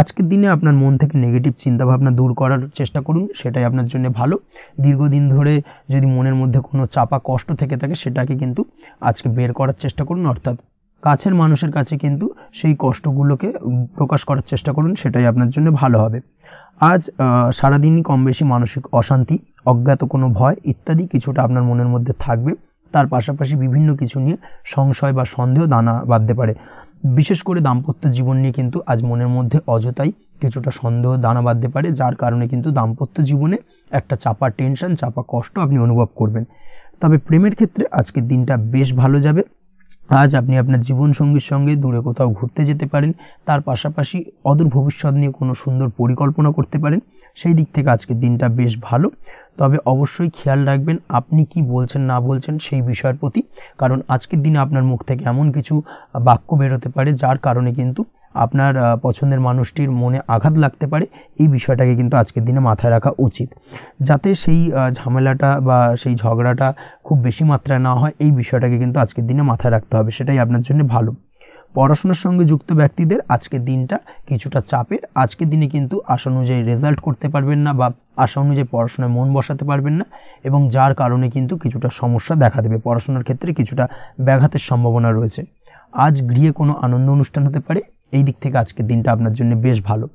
আজকের দিনে আপনার মন থেকে নেগেটিভ চিন্তাভাবনা দূর করার চেষ্টা করুন, সেটাই আপনার জন্য ভালো। দীর্ঘদিন ধরে যদি মনের মধ্যে কোনো চাপা কষ্ট থেকে থাকে সেটাকে কিন্তু আজকে বের করার চেষ্টা করুন, অর্থাৎ কাছের মানুষের কাছে কিন্তু সেই কষ্টগুলোকে প্রকাশ করার চেষ্টা করুন, সেটাই আপনার জন্য ভালো হবে। আজ সারাদিনই কম বেশি মানসিক অশান্তি, অজ্ঞাত কোনো ভয় ইত্যাদি কিছুটা আপনার মনের মধ্যে থাকবে। তার পাশাপাশি বিভিন্ন কিছু নিয়ে সংশয় বা সন্দেহ দানা বাঁধতে পারে। বিশেষ করে দাম্পত্য জীবন নিয়ে কিন্তু আজ মনের মধ্যে অযথাই কিছুটা সন্দেহ দানা বাঁধতে পারে, যার কারণে কিন্তু দাম্পত্য জীবনে একটা চাপা টেনশন, চাপা কষ্ট আপনি অনুভব করবেন। তবে প্রেমের ক্ষেত্রে আজকের দিনটা বেশ ভালো যাবে। আজ আপনি আপনার জীবনসঙ্গীর সঙ্গে দূরে কোথাও ঘুরতে যেতে পারেন, তার পাশাপাশি অদূর ভবিষ্যৎ নিয়ে কোনো সুন্দর পরিকল্পনা করতে পারেন, সেই দিক থেকে আজকের দিনটা বেশ ভালো। তবে অবশ্যই খেয়াল রাখবেন আপনি কি বলছেন না বলছেন সেই বিষয়ের প্রতি, কারণ আজকের দিনে আপনার মুখ থেকে এমন কিছু বাক্য বেরোতে পারে যার কারণে কিন্তু আপনার পছন্দের মানুষটির মনে আঘাত লাগতে পারে। এই বিষয়টাকে কিন্তু আজকের দিনে মাথায় রাখা উচিত, যাতে সেই ঝামেলাটা বা সেই ঝগড়াটা খুব বেশি মাত্রায় না হয়। এই বিষয়টাকে কিন্তু আজকের দিনে মাথায় রাখতে হবে, সেটাই আপনার জন্য ভালো। পড়াশোনার সঙ্গে যুক্ত ব্যক্তিদের আজকের দিনটা কিছুটা চাপের। আজকের দিনে কিন্তু আশা অনুযায়ী রেজাল্ট করতে পারবেন না বা আশা অনুযায়ী পড়াশোনায় মন বসাতে পারবেন না, এবং যার কারণে কিন্তু কিছুটা সমস্যা দেখা দেবে, পড়াশোনার ক্ষেত্রে কিছুটা ব্যাঘাতের সম্ভাবনা রয়েছে। আজ গৃহে কোনো আনন্দ অনুষ্ঠান হতে পারে, এই দিক থেকে আজকের দিনটা আপনার জন্য বেশ ভালো।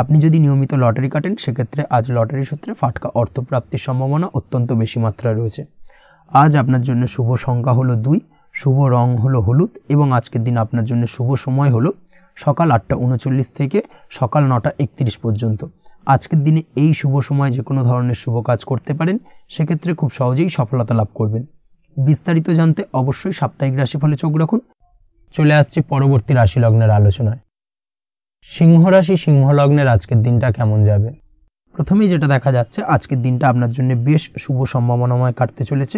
আপনি যদি নিয়মিত লটারি কাটেন সেক্ষেত্রে আজ লটারি সূত্রে ফাটকা অর্থপ্রাপ্তির সম্ভাবনা অত্যন্ত বেশি মাত্রায় রয়েছে। আজ আপনার জন্য শুভ সংখ্যা হলো 2, শুভ রং হলো হলুদ, এবং আজকের দিন আপনার জন্য শুভ সময় হলো সকাল 8:39 থেকে সকাল 9:31 পর্যন্ত। আজকের দিনে এই শুভ সময় যে কোনো ধরনের শুভ কাজ করতে পারেন, সেক্ষেত্রে খুব সহজেই সফলতা লাভ করবেন। বিস্তারিত জানতে অবশ্যই সাপ্তাহিক রাশিফলে চোখ রাখুন। চলে আসছে পরবর্তী রাশি লগ্নের আলোচনায়। সিংহ রাশি, সিংহ লগ্নের আজকের দিনটা কেমন যাবে? প্রথমেই যেটা দেখা যাচ্ছে আজকের দিনটা আপনার জন্য বেশ শুভ সম্ভাবনাময় কাটতে চলেছে।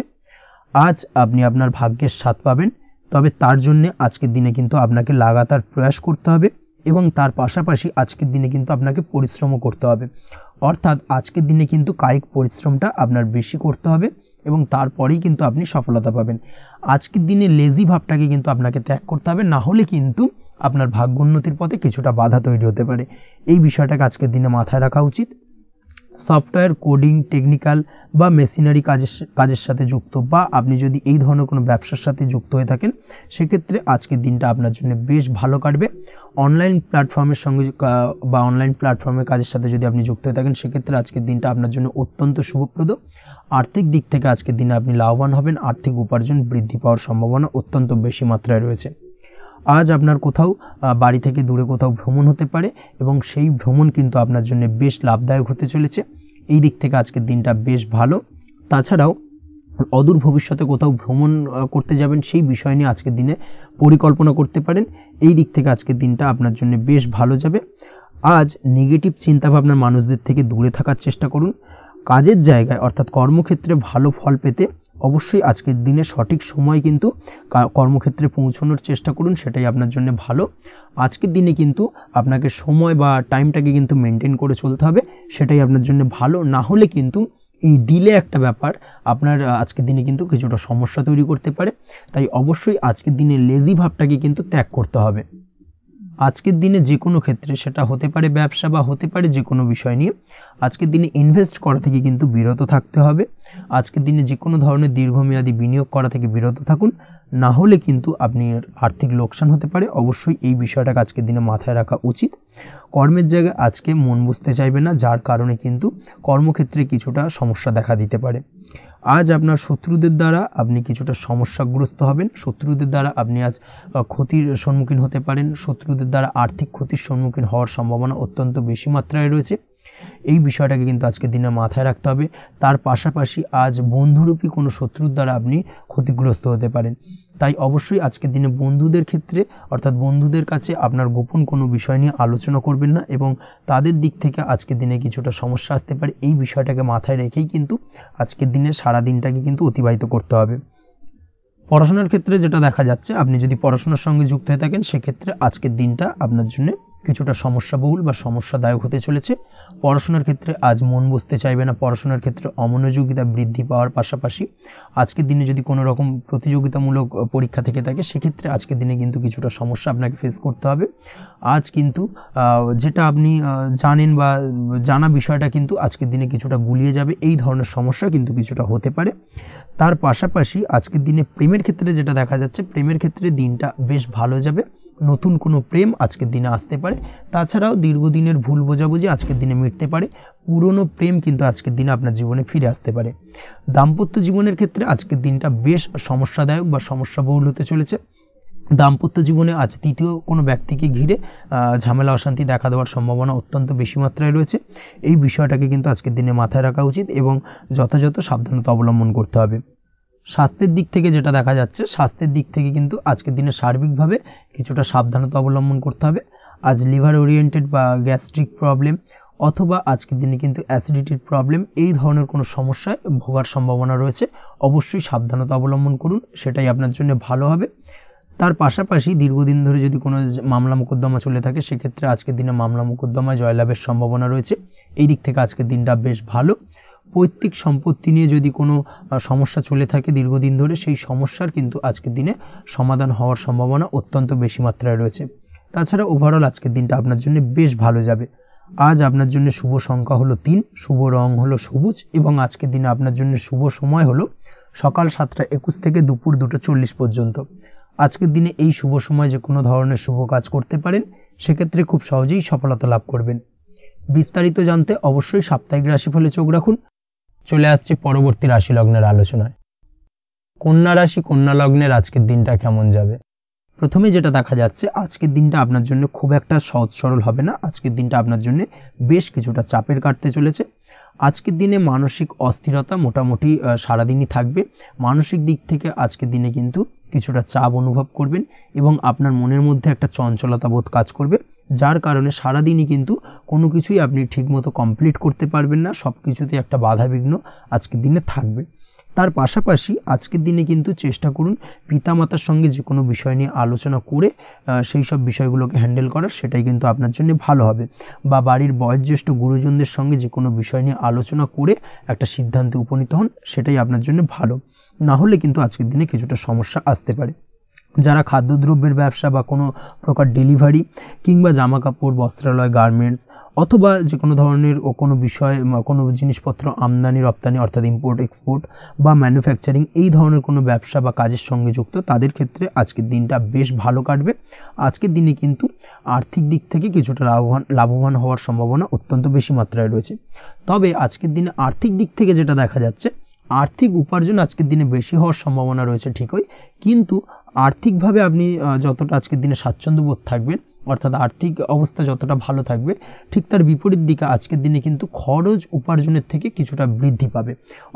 আজ আপনি আপনার ভাগ্যের স্বাদ পাবেন, তবে তার জন্য আজকের দিনে কিন্তু আপনাকে লাগাতার প্রয়াস করতে হবে, এবং তার পাশাপাশি আজকের দিনে কিন্তু আপনাকে পরিশ্রমও করতে হবে। অর্থাৎ আজকের দিনে কিন্তু কায়িক পরিশ্রমটা আপনার বেশি করতে হবে এবং তারপরেই কিন্তু আপনি সফলতা পাবেন। আজকের দিনে লেজি ভাবটাকে কিন্তু আপনাকে ত্যাগ করতে হবে, না হলে কিন্তু আপনার ভাগ্যোন্নতির পথে কিছুটা বাধা তৈরি হতে পারে। এই বিষয়টাকে আজকের দিনে মাথায় রাখা উচিত। সফটওয়্যার, কোডিং, টেকনিক্যাল বা মেশিনারি কাজের সাথে যুক্ত, বা আপনি যদি এই ধরনের কোনো ব্যবসার সাথে যুক্ত হয়ে থাকেন সেক্ষেত্রে আজকের দিনটা আপনার জন্য বেশ ভালো কাটবে। অনলাইন প্ল্যাটফর্মের সঙ্গে বা অনলাইন প্ল্যাটফর্মের কাজের সাথে যদি আপনি যুক্ত হয়ে থাকেন সেক্ষেত্রে আজকের দিনটা আপনার জন্য অত্যন্ত শুভপ্রদ। আর্থিক দিক থেকে আজকের দিনে আপনি লাভবান হবেন, আর্থিক উপার্জন বৃদ্ধি পাওয়ার সম্ভাবনা অত্যন্ত বেশি মাত্রায় রয়েছে। আজ আপনার কোথাও বাড়ি থেকে দূরে কোথাও ভ্রমণ হতে পারে এবং সেই ভ্রমণ কিন্তু আপনার জন্য বেশ লাভদায়ক হতে চলেছে। এই দিক থেকে আজকের দিনটা বেশ ভালো। তাছাড়াও অদূর ভবিষ্যতে কোথাও ভ্রমণ করতে যাবেন সেই বিষয় নিয়ে আজকের দিনে পরিকল্পনা করতে পারেন। এই দিক থেকে আজকের দিনটা আপনার জন্য বেশ ভালো যাবে। আজ নেগেটিভ চিন্তাভাবনার মানুষদের থেকে দূরে থাকার চেষ্টা করুন। কাজের জায়গায় অর্থাৎ কর্মক্ষেত্রে ভালো ফল পেতে অবশ্যই আজকের দিনে সঠিক সময় কিন্তু কর্মক্ষেত্রে পৌঁছানোর চেষ্টা করুন, সেটাই আপনার জন্য ভালো। আজকের দিনে কিন্তু আপনাকে সময় বা টাইমটাকে কিন্তু মেনটেন করে চলতে হবে, সেটাই আপনার জন্য ভালো। না হলে কিন্তু এই ডিলে একটা ব্যাপার আপনার আজকের দিনে কিন্তু কিছুটা সমস্যা তৈরি করতে পারে। তাই অবশ্যই আজকের দিনে লেজি ভাবটাকে কিন্তু ত্যাগ করতে হবে। আজকের দিনে যে কোনো ক্ষেত্রে, সেটা হতে পারে ব্যবসা বা হতে পারে যে কোনো বিষয় নিয়ে, আজকের দিনে ইনভেস্ট করা থেকে কিন্তু বিরত থাকতে হবে। আজকের দিনে যে কোনো ধরনের দীর্ঘমেয়াদী বিনিয়োগ করা থেকে বিরত থাকুন, না হলে কিন্তু আপনি আর্থিক লোকসান হতে পারে। অবশ্যই এই বিষয়টাকে আজকের দিনে মাথায় রাখা উচিত। কর্মের জায়গায় আজকে মন বসতে চাইবে না, যার কারণে কিন্তু কর্মক্ষেত্রে কিছুটা সমস্যা দেখা দিতে পারে। আজ আপনার শত্রুদের দ্বারা আপনি কিছুটা সমস্যাগ্রস্ত হবেন। শত্রুদের দ্বারা আপনি আজ ক্ষতির সম্মুখীন হতে পারেন। শত্রুদের দ্বারা আর্থিক ক্ষতির সম্মুখীন হওয়ার সম্ভাবনা অত্যন্ত বেশি মাত্রায় রয়েছে। এই বিষয়টাকে কিন্তু আজকের দিনে মাথায় রাখতে হবে। তার পাশাপাশি আজ বন্ধুরূপী কোনো শত্রুর দ্বারা আপনি ক্ষতিগ্রস্ত হতে পারেন। তাই অবশ্যই আজকের দিনে বন্ধুদের ক্ষেত্রে, অর্থাৎ বন্ধুদের কাছে আপনার গোপন কোনো বিষয় নিয়ে আলোচনা করবেন না, এবং তাদের দিক থেকে আজকের দিনে কিছুটা সমস্যা আসতে পারে। এই বিষয়টাকে মাথায় রেখেই কিন্তু আজকের দিনে সারা দিনটাকে কিন্তু অতিবাহিত করতে হবে। পড়াশোনার ক্ষেত্রে যেটা দেখা যাচ্ছে, আপনি যদি পড়াশোনার সঙ্গে যুক্ত হয়ে থাকেন, সেক্ষেত্রে আজকের দিনটা আপনার জন্য কিছুটা সমস্যাবহুল বা সমস্যাদায়ক হতে চলেছে। পড়াশোনার ক্ষেত্রে আজ মন বসতে চাইবে না। পড়াশোনার ক্ষেত্রে অমনোযোগিতা বৃদ্ধি পাওয়ার পাশাপাশি আজকের দিনে যদি কোনো রকম প্রতিযোগিতামূলক পরীক্ষা থেকে থাকে, সেক্ষেত্রে আজকের দিনে কিন্তু কিছুটা সমস্যা আপনাকে ফেস করতে হবে। আজ কিন্তু যেটা আপনি জানেন বা জানা বিষয়টা কিন্তু আজকের দিনে কিছুটা গুলিয়ে যাবে। এই ধরনের সমস্যা কিন্তু কিছুটা হতে পারে। তার পাশাপাশি আজকের দিনে প্রেমের ক্ষেত্রে যেটা দেখা যাচ্ছে, প্রেমের ক্ষেত্রে দিনটা বেশ ভালো যাবে। নতুন কোনো প্রেম আজকের দিনে আসতে পারে। তাছাড়াও দীর্ঘদিনের ভুল বোঝাবুঝি আজকের দিনে মিটতে পারে। পুরনো প্রেম কিন্তু আজকের দিনে আপনার জীবনে ফিরে আসতে পারে। দাম্পত্য জীবনের ক্ষেত্রে আজকের দিনটা বেশ সমস্যাদায়ক বা সমস্যাবহুল হতে চলেছে। দাম্পত্য জীবনে আজ তৃতীয় কোনো ব্যক্তিকে ঘিরে ঝামেলা অশান্তি দেখা দেওয়ার সম্ভাবনা অত্যন্ত বেশি মাত্রায় রয়েছে। এই বিষয়টাকে কিন্তু আজকের দিনে মাথায় রাখা উচিত এবং যথাযথ সাবধানতা অবলম্বন করতে হবে। স্বাস্থ্যের দিক থেকে যেটা দেখা যাচ্ছে, স্বাস্থ্যের দিক থেকে কিন্তু আজকের দিনে সার্বিকভাবে কিছুটা সাবধানতা অবলম্বন করতে হবে। আজ লিভার ওরিয়েন্টেড বা গ্যাস্ট্রিক প্রবলেম অথবা আজকের দিনে কিন্তু অ্যাসিডিটির প্রবলেম, এই ধরনের কোনো সমস্যায় ভোগার সম্ভাবনা রয়েছে। অবশ্যই সাবধানতা অবলম্বন করুন, সেটাই আপনার জন্য ভালো হবে। তার পাশাপাশি দীর্ঘদিন ধরে যদি কোনো মামলা মোকদ্দমা চলে থাকে, সেক্ষেত্রে আজকের দিনে মামলা মোকদ্দমায় জয়লাভের সম্ভাবনা রয়েছে। এই দিক থেকে আজকের দিনটা বেশ ভালো। পৈতৃক সম্পত্তি নিয়ে যদি কোনো সমস্যা চলে থাকে দীর্ঘদিন ধরে, সেই সমস্যার কিন্তু আজকের দিনে সমাধান হওয়ার সম্ভাবনা অত্যন্ত বেশি মাত্রায় রয়েছে। তাছাড়া ওভারঅল আজকের দিনটা আপনার জন্য বেশ ভালো যাবে। আজ আপনার জন্য শুভ সংখ্যা হলো 3, শুভ রং হলো সবুজ, এবং আজকের দিনে আপনার জন্য শুভ সময় হলো সকাল 7:21 থেকে দুপুর 2:40 পর্যন্ত। আজকের দিনে এই শুভ সময় যে কোনো ধরনের শুভ কাজ করতে পারেন, সেক্ষেত্রে খুব সহজেই সফলতা লাভ করবেন। বিস্তারিত জানতে অবশ্যই সাপ্তাহিক রাশিফলে চোখ রাখুন। চলে আসছে পরবর্তী রাশি লগ্নের আলোচনায়। কন্যা রাশি, কন্যা লগ্নের আজকের দিনটা কেমন যাবে? প্রথমে যেটা দেখা যাচ্ছে, আজকের দিনটা আপনার জন্য খুব একটা সহজ সরল হবে না। আজকের দিনটা আপনার জন্য বেশ কিছুটা চাপের কাটতে চলেছে। আজকের দিনে মানসিক অস্থিরতা মোটামুটি সারাদিনই থাকবে। মানসিক দিক থেকে আজকের দিনে কিন্তু কিছুটা চাপ অনুভব করবেন এবং আপনার মনের মধ্যে একটা চঞ্চলতা বোধ কাজ করবে, যার কারণে সারাদিনই কিন্তু কোনো কিছুই আপনি ঠিকমতো কমপ্লিট করতে পারবেন না। সব কিছুতে একটা বাধাবিঘ্ন আজকের দিনে থাকবে। তার পাশাপাশি আজকের দিনে কিন্তু চেষ্টা করুন পিতামাতার সঙ্গে যে কোনো বিষয় নিয়ে আলোচনা করে সেই সব বিষয়গুলোকে হ্যান্ডেল করার, সেটাই কিন্তু আপনার জন্য ভালো হবে। বা বাড়ির বয়োজ্যেষ্ঠ গুরুজনদের সঙ্গে যে কোনো বিষয় নিয়ে আলোচনা করে একটা সিদ্ধান্তে উপনীত হন, সেটাই আপনার জন্য ভালো। না হলে কিন্তু আজকের দিনে কিছুটা সমস্যা আসতে পারে। যারা খাদ্যদ্রব্যের ব্যবসা বা কোনো প্রকার ডেলিভারি কিংবা জামা কাপড়, বস্ত্রালয়, গার্মেন্টস অথবা যে কোনো ধরনের কোনো বিষয়, কোনো জিনিসপত্র আমদানি রপ্তানি অর্থাৎ ইম্পোর্ট এক্সপোর্ট বা ম্যানুফ্যাকচারিং, এই ধরনের কোনো ব্যবসা বা কাজের সঙ্গে যুক্ত, তাদের ক্ষেত্রে আজকের দিনটা বেশ ভালো কাটবে। আজকের দিনে কিন্তু আর্থিক দিক থেকে কিছুটা লাভবান হওয়ার সম্ভাবনা অত্যন্ত বেশি মাত্রায় রয়েছে। তবে আজকের দিনে আর্থিক দিক থেকে যেটা দেখা যাচ্ছে, আর্থিক উপার্জন আজকের দিনে বেশি হওয়ার সম্ভাবনা রয়েছে ঠিকই, কিন্তু আর্থিকভাবে আপনি যতটা আজকের দিনে স্বাচ্ছন্দ্য বোধ থাকবেন, অর্থাৎ আর্থিক অবস্থা যতটা ভালো থাকবে, ঠিক তার বিপরীত দিকে আজকের দিনে কিন্তু খরচ উপার্জনের থেকে কিছুটা বৃদ্ধি পাবে।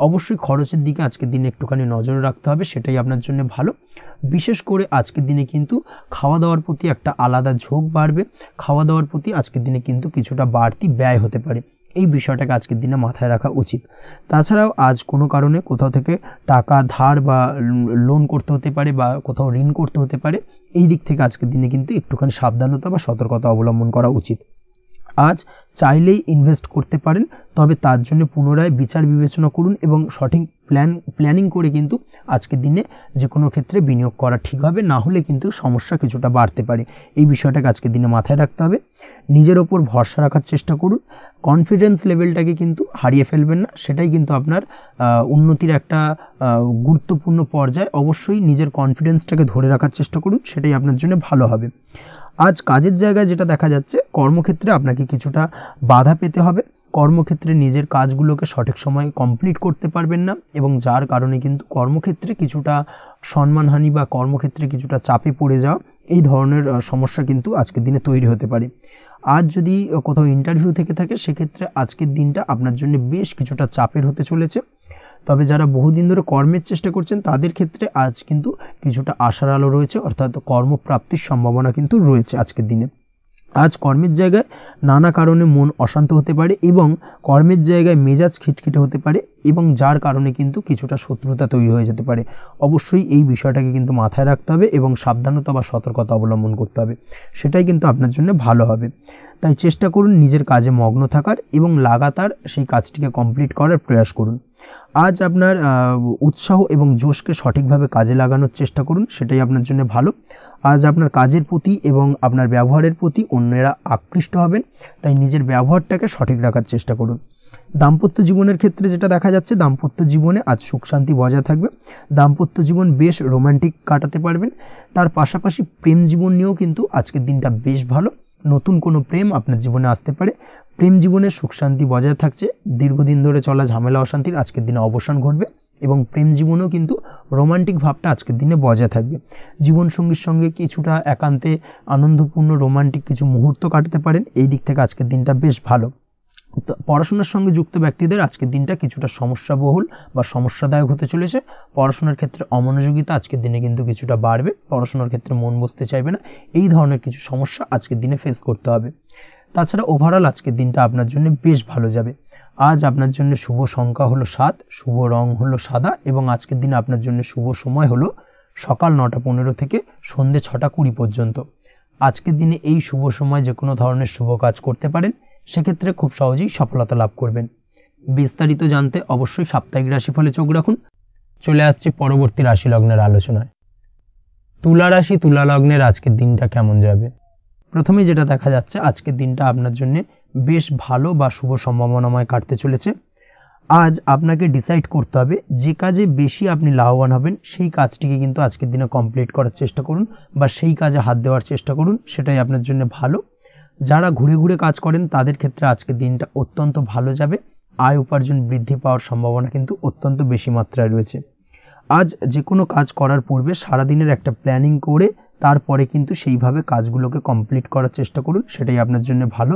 অবশ্যই খরচের দিকে আজকের দিনে একটুখানি নজর রাখতে হবে, সেটাই আপনার জন্য ভালো। বিশেষ করে আজকের দিনে কিন্তু খাওয়া দাওয়ার প্রতি একটা আলাদা ঝোঁক বাড়বে। খাওয়া দাওয়ার প্রতি আজকের দিনে কিন্তু কিছুটা বাড়তি ব্যয় হতে পারে। এই বিষয়টাকে আজকের দিনে মাথায় রাখা উচিত। তাছাড়াও আজ কোনো কারণে কোথাও থেকে টাকা ধার বা লোন করতে হতে পারে বা কোথাও ঋণ করতে হতে পারে, এই দিক থেকে আজকের দিনে কিন্তু একটুখানি সাবধানতা বা সতর্কতা অবলম্বন করা উচিত। আজ চাইলেই ইনভেস্ট করতে পারেন, তবে তার জন্য পুনরায় বিচার বিবেচনা করুন এবং সঠিক প্ল্যানিং করে কিন্তু আজকের দিনে যে কোনো ক্ষেত্রে বিনিয়োগ করা ঠিক হবে, না হলে কিন্তু সমস্যা কিছুটা বাড়তে পারে। এই বিষয়টাকে আজকের দিনে মাথায় রাখতে হবে। নিজের ওপর ভরসা রাখার চেষ্টা করুন, কনফিডেন্স লেভেলটাকে কিন্তু হারিয়ে ফেলবেন না, সেটাই কিন্তু আপনার উন্নতির একটা গুরুত্বপূর্ণ পর্যায়। অবশ্যই নিজের কনফিডেন্সটাকে ধরে রাখার চেষ্টা করুন, সেটাই আপনার জন্য ভালো হবে। আজ কাজের জায়গায় যেটা দেখা যাচ্ছে, কর্মক্ষেত্রে আপনাকে কিছুটা বাধা পেতে হবে, কর্মক্ষেত্রে নিজের কাজগুলোকে সঠিক সময়ে কমপ্লিট করতে পারবেন না এবং যার কারণে কিন্তু কর্মক্ষেত্রে কিছুটা সম্মানহানি বা কর্মক্ষেত্রে কিছুটা চাপে পড়ে যাওয়া, এই ধরনের সমস্যা কিন্তু আজকের দিনে তৈরি হতে পারে। আজ যদি কোথাও ইন্টারভিউ থেকে থাকে, সেক্ষেত্রে আজকের দিনটা আপনার জন্য বেশ কিছুটা চাপের হতে চলেছে। তবে যারা বহুদিন ধরে কর্মের চেষ্টা করছেন, তাদের ক্ষেত্রে আজ কিন্তু কিছুটা আশার আলো রয়েছে, অর্থাৎ কর্মপ্রাপ্তির সম্ভাবনা কিন্তু রয়েছে আজকের দিনে। আজ কর্মের জায়গায় নানা কারণে মন অশান্ত হতে পারে এবং কর্মের জায়গায় মেজাজ খিটখিটে হতে পারে এবং যার কারণে কিন্তু কিছুটা শত্রুতা তৈরি হয়ে যেতে পারে। অবশ্যই এই বিষয়টাকে কিন্তু মাথায় রাখতে হবে এবং সাবধানতা বা সতর্কতা অবলম্বন করতে হবে, সেটাই কিন্তু আপনার জন্য ভালো হবে। তাই চেষ্টা করুন নিজের কাজে মগ্ন থাকার এবং লাগাতার সেই কাজটিকে কমপ্লিট করার প্রয়াস করুন। আজ আপনার উৎসাহ এবং জোশকে সঠিকভাবে কাজে লাগানোর চেষ্টা করুন, সেটাই আপনার জন্য ভালো। আজ আপনার কাজের প্রতি এবং আপনার ব্যবহারের প্রতি অন্যেরা আকৃষ্ট হবেন, তাই নিজের ব্যবহারটাকে সঠিক রাখার চেষ্টা করুন। দাম্পত্য জীবনের ক্ষেত্রে যেটা দেখা যাচ্ছে, দাম্পত্য জীবনে আজ সুখ শান্তি বজায় থাকবে, দাম্পত্য জীবন বেশ রোমান্টিক কাটাতে পারবেন। তার পাশাপাশি প্রেম জীবন নিয়েও কিন্তু আজকের দিনটা বেশ ভালো, নতুন কোনো প্রেম আপনার জীবনে আসতে পারে, প্রেম জীবনে সুখ শান্তি বজায় থাকছে, দীর্ঘদিন ধরে চলা ঝামেলা অশান্তির আজকের দিনে অবসান ঘটবে এবং প্রেম জীবনেও কিন্তু রোমান্টিক ভাবটা আজকের দিনে বজায় থাকবে। জীবনসঙ্গীর সঙ্গে কিছুটা একান্তে আনন্দপূর্ণ রোমান্টিক কিছু মুহূর্ত কাটাতে পারেন, এই দিক থেকে আজকের দিনটা বেশ ভালো। পড়াশোনার সঙ্গে যুক্ত ব্যক্তিদের আজকের দিনটা কিছুটা সমস্যাবহুল বা সমস্যাদায়ক হতে চলেছে। পড়াশোনার ক্ষেত্রে অমনোযোগিতা আজকের দিনে কিন্তু কিছুটা বাড়বে, পড়াশোনার ক্ষেত্রে মন বসতে চাইবে না, এই ধরনের কিছু সমস্যা আজকের দিনে ফেস করতে হবে। তাছাড়া ওভারঅল আজকের দিনটা আপনার জন্য বেশ ভালো যাবে। আজ আপনার জন্য শুভ সংখ্যা হলো 7, শুভ রং হলো সাদা এবং আজকের দিনে আপনার জন্য শুভ সময় হলো সকাল 9:15 থেকে সন্ধ্যে 6:20 পর্যন্ত। আজকের দিনে এই শুভ সময় যে কোনো ধরনের শুভ কাজ করতে পারেন, সেক্ষেত্রে খুব সহজেই সফলতা লাভ করবেন। বিস্তারিত জানতে অবশ্যই সাপ্তাহিক রাশিফলে চোখ রাখুন। চলে আসছে পরবর্তী রাশি লগ্নের আলোচনায়। তুলা রাশি, তুলা লগ্নের আজকের দিনটা কেমন যাবে? প্রথমে যেটা দেখা যাচ্ছে, আজকের দিনটা আপনার জন্য বেশ ভালো বা শুভ সম্ভাবনাময় কাটতে চলেছে। আজ আপনাকে ডিসাইড করতে হবে যে কাজে বেশি আপনি লাভবান হবেন, সেই কাজটিকে কিন্তু আজকের দিনে কমপ্লিট করার চেষ্টা করুন বা সেই কাজে হাত দেওয়ার চেষ্টা করুন, সেটাই আপনার জন্য ভালো। যারা ঘুরে ঘুরে কাজ করেন, তাদের ক্ষেত্রে আজকের দিনটা অত্যন্ত ভালো যাবে, আয় উপার্জন বৃদ্ধি পাওয়ার সম্ভাবনা কিন্তু অত্যন্ত বেশি মাত্রায় রয়েছে। আজ যে কোনো কাজ করার পূর্বে সারাদিনের একটা প্ল্যানিং করে তারপরে কিন্তু সেইভাবে কাজগুলোকে কমপ্লিট করার চেষ্টা করুন, সেটাই আপনার জন্য ভালো।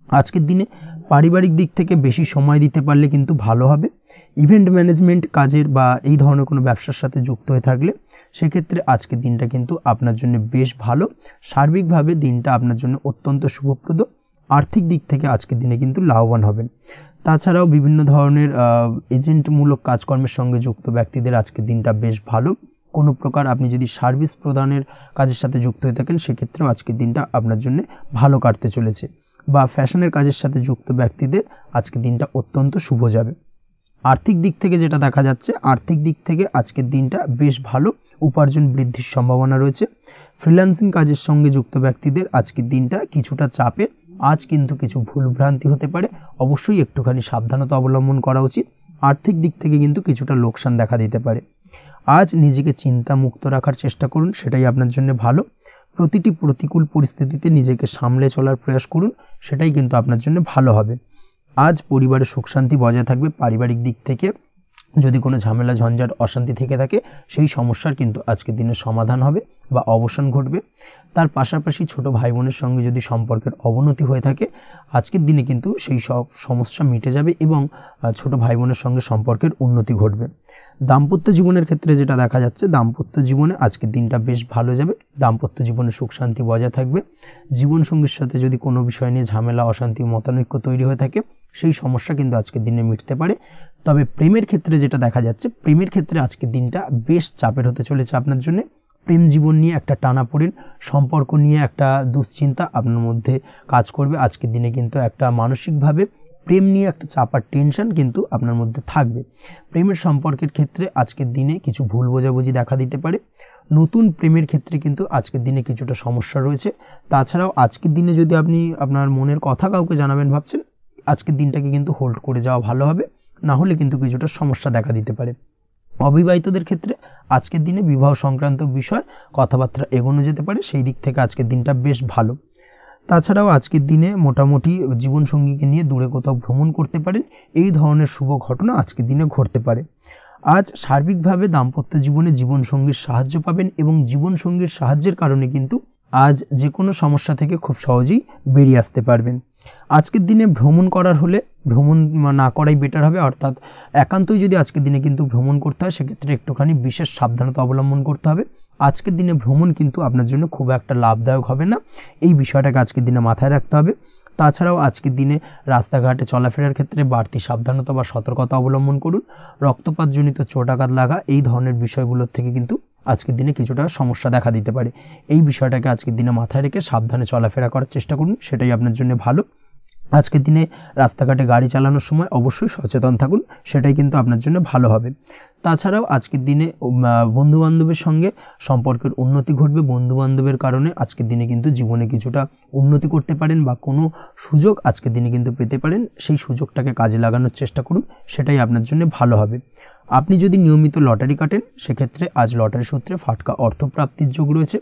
আজকের দিনে পারিবারিক দিক থেকে বেশি সময় দিতে পারলে কিন্তু ভালো হবে। ইভেন্ট ম্যানেজমেন্ট কাজের বা এই ধরনের কোনো ব্যবসার সাথে যুক্ত হয়ে থাকলে সেক্ষেত্রে আজকের দিনটা কিন্তু আপনার জন্য বেশ ভালো। সার্বিকভাবে দিনটা আপনার জন্য অত্যন্ত শুভপ্রদ। আর্থিক দিক থেকে আজকের দিনে কিন্তু লাভবান হবেন। তাছাড়াও বিভিন্ন ধরনের এজেন্টমূলক কাজকর্মের সঙ্গে যুক্ত ব্যক্তিদের আজকের দিনটা বেশ ভালো। কোনো প্রকার আপনি যদি সার্ভিস প্রদানের কাজের সাথে যুক্ত হয়ে থাকেন, সেক্ষেত্রেও আজকের দিনটা আপনার জন্য ভালো কাটতে চলেছে। বা ফ্যাশনের কাজের সাথে যুক্ত ব্যক্তিদের আজকের দিনটা অত্যন্ত শুভ যাবে। আর্থিক দিক থেকে যেটা দেখা যাচ্ছে, আর্থিক দিক থেকে আজকের দিনটা বেশ ভালো, উপার্জন বৃদ্ধির সম্ভাবনা রয়েছে। ফ্রিল্যান্সিং কাজের সঙ্গে যুক্ত ব্যক্তিদের আজকের দিনটা কিছুটা চাপের। আজ কিন্তু কিছু ভুলভ্রান্তি হতে পারে, অবশ্যই একটুখানি সাবধানতা অবলম্বন করা উচিত। আর্থিক দিক থেকে কিন্তু কিছুটা লোকসান দেখা দিতে পারে। আজ নিজেকে চিন্তা মুক্ত রাখার চেষ্টা করুন, সেটাই আপনার জন্য ভালো। প্রতিটি প্রতিকূল পরিস্থিতিতে নিজেকে সামলে চলার প্রয়াস করুন, সেটাই কিন্তু আপনার জন্য ভালো হবে। আজ পরিবারের সুখ শান্তি বজায় থাকবে, পারিবারিক দিক থেকে যদি কোনো ঝামেলা ঝঞ্ঝাট অশান্তি থেকে থাকে সেই সমস্যার কিন্তু আজকের দিনে সমাধান হবে বা অবসান ঘটবে। তার পাশাপাশি ছোট ভাই বোনের সঙ্গে যদি সম্পর্কের অবনতি হয়ে থাকে আজকের দিনে কিন্তু সেই সব সমস্যা মিটে যাবে এবং ছোট ভাই বোনের সঙ্গে সম্পর্কের উন্নতি ঘটবে। দাম্পত্য জীবনের ক্ষেত্রে যেটা দেখা যাচ্ছে, দাম্পত্য জীবনে আজকের দিনটা বেশ ভালো যাবে। দাম্পত্য জীবনে সুখ শান্তি বজায় থাকবে। জীবনসঙ্গীর সাথে যদি কোনো বিষয় নিয়ে ঝামেলা অশান্তি মতানৈক্য তৈরি হয়ে থাকে সেই সমস্যা কিন্তু আজকের দিনে মিটতে পারে। তবে প্রেমের ক্ষেত্রে যেটা দেখা যাচ্ছে, প্রেমের ক্ষেত্রে আজকের দিনটা বেশ চাপের হতে চলেছে আপনার জন্য। প্রেম জীবন নিয়ে একটা টানাপোড়েন, সম্পর্ক নিয়ে একটা দুশ্চিন্তা আপনার মধ্যে কাজ করবে। আজকের দিনে কিন্তু একটা মানসিকভাবে প্রেম নিয়ে একটা চাপার টেনশন কিন্তু আপনার মধ্যে থাকবে। প্রেমের সম্পর্কের ক্ষেত্রে আজকের দিনে কিছু ভুল বোঝাবুঝি দেখা দিতে পারে। নতুন প্রেমের ক্ষেত্রে কিন্তু আজকের দিনে কিছুটা সমস্যা রয়েছে। তাছাড়াও আজকের দিনে যদি আপনি আপনার মনের কথা কাউকে জানাবেন ভাবছেন, আজকের দিনটাকে কিন্তু হোল্ড করে যাওয়া ভালো হবে, না হলে কিন্তু কিছুটা সমস্যা দেখা দিতে পারে। অবিবাহিতদের ক্ষেত্রে আজকের দিনে বিবাহ সংক্রান্ত বিষয় কথাবার্তা এগোনো যেতে পারে, সেই দিক থেকে আজকের দিনটা বেশ ভালো। তাছাড়াও আজকের দিনে মোটামুটি জীবনসঙ্গীকে নিয়ে দূরে কোথাও ভ্রমণ করতে পারেন, এই ধরনের শুভ ঘটনা আজকের দিনে ঘটতে পারে। আজ সার্বিকভাবে দাম্পত্য জীবনে জীবনসঙ্গীর সাহায্য পাবেন এবং জীবনসঙ্গীর সাহায্যের কারণে কিন্তু আজ যে কোনো সমস্যা থেকে খুব সহজেই বেরিয়ে আসতে পারবেন। আজকের দিনে ভ্রমণ করার হলে ভ্রমণ না করাই বেটার হবে, অর্থাৎ একান্তই যদি আজকের দিনে কিন্তু ভ্রমণ করতে হয় সেক্ষেত্রে একটুখানি বিশেষ সাবধানতা অবলম্বন করতে হবে। আজকের দিনে ভ্রমণ কিন্তু আপনার জন্য খুব একটা লাভদায়ক হবে না, এই বিষয়টাকে আজকের দিনে মাথায় রাখতে হবে। তাছাড়াও আজকের দিনে রাস্তাঘাটে চলাফেরার ক্ষেত্রে বাড়তি সাবধানতা বা সতর্কতা অবলম্বন করুন। রক্তপাতজনিত চোটাঘাত লাগা এই ধরনের বিষয়গুলোর থেকে কিন্তু আজকের দিনে কিছুটা সমস্যা দেখা দিতে পারে। এই বিষয়টাকে আজকের দিনে মাথায় রেখে সাবধানে চলাফেরা করার চেষ্টা করুন, সেটাই আপনার জন্য ভালো। আজকের দিনে রাস্তাঘাটে গাড়ি চালানোর সময় অবশ্যই সচেতন থাকুন, সেটাই কিন্তু আপনার জন্য ভালো হবে। তাছাড়াও আজকের দিনে বন্ধুবান্ধবের সঙ্গে সম্পর্কের উন্নতি ঘটবে। বন্ধুবান্ধবের কারণে আজকের দিনে কিন্তু জীবনে কিছুটা উন্নতি করতে পারেন বা কোনো সুযোগ আজকের দিনে কিন্তু পেতে পারেন, সেই সুযোগটাকে কাজে লাগানোর চেষ্টা করুন, সেটাই আপনার জন্য ভালো হবে। আপনি যদি নিয়মিত লটারি কাটেন সেক্ষেত্রে আজ লটারি সূত্রে ফাটকা অর্থপ্রাপ্তির যোগ রয়েছে।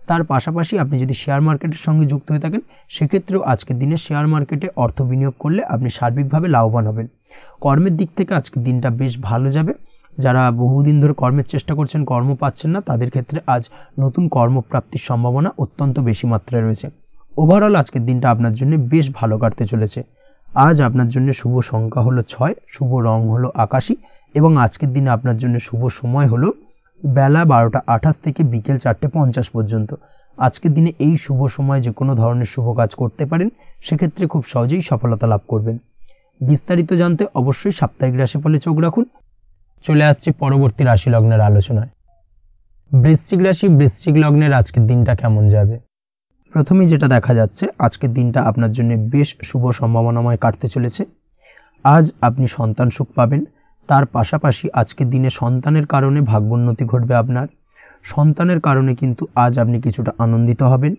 তার পাশাপাশি আপনি যদি শেয়ার মার্কেটের সঙ্গে যুক্ত হয়ে থাকেন সেক্ষেত্রেও আজকের দিনে শেয়ার মার্কেটে অর্থ বিনিয়োগ করলে আপনি সার্বিকভাবে লাভবান হবেন। কর্মের দিক থেকে আজকের দিনটা বেশ ভালো যাবে। যারা বহুদিন ধরে কর্মের চেষ্টা করছেন, কর্ম পাচ্ছেন না, তাদের ক্ষেত্রে আজ নতুন কর্মপ্রাপ্তির সম্ভাবনা অত্যন্ত বেশি মাত্রায় রয়েছে। ওভারঅল আজকের দিনটা আপনার জন্য বেশ ভালো কাটতে চলেছে। আজ আপনার জন্য শুভ সংখ্যা হলো 6, শুভ রং হলো আকাশী এবং আজকের দিনে আপনার জন্য শুভ সময় হলো বেলা 12টা 28 থেকে বিকেল 4টা 50 পর্যন্ত। আজকের দিনে এই শুভ সময় যে কোনো ধরনের শুভ কাজ করতে পারেন, সেক্ষেত্রে খুব সহজেই সফলতা লাভ করবেন। বিস্তারিত জানতে অবশ্যই সাপ্তাহিক রাশিফলে চোখ রাখুন। চলে আসছে পরবর্তী রাশি লগ্নের আলোচনায়। বৃশ্চিক রাশি, বৃশ্চিক লগ্নের আজকের দিনটা কেমন যাবে? প্রথমেই যেটা দেখা যাচ্ছে, আজকের দিনটা আপনার জন্য বেশ শুভ সম্ভাবনাময় কাটতে চলেছে। আজ আপনি সন্তান সুখ পাবেন। তার পাশাপাশি আজকের দিনে সন্তানের কারণে ভাগ্যোন্নতি ঘটবে আপনার। সন্তানের কারণে কিন্তু আজ আপনি কিছুটা আনন্দিত হবেন।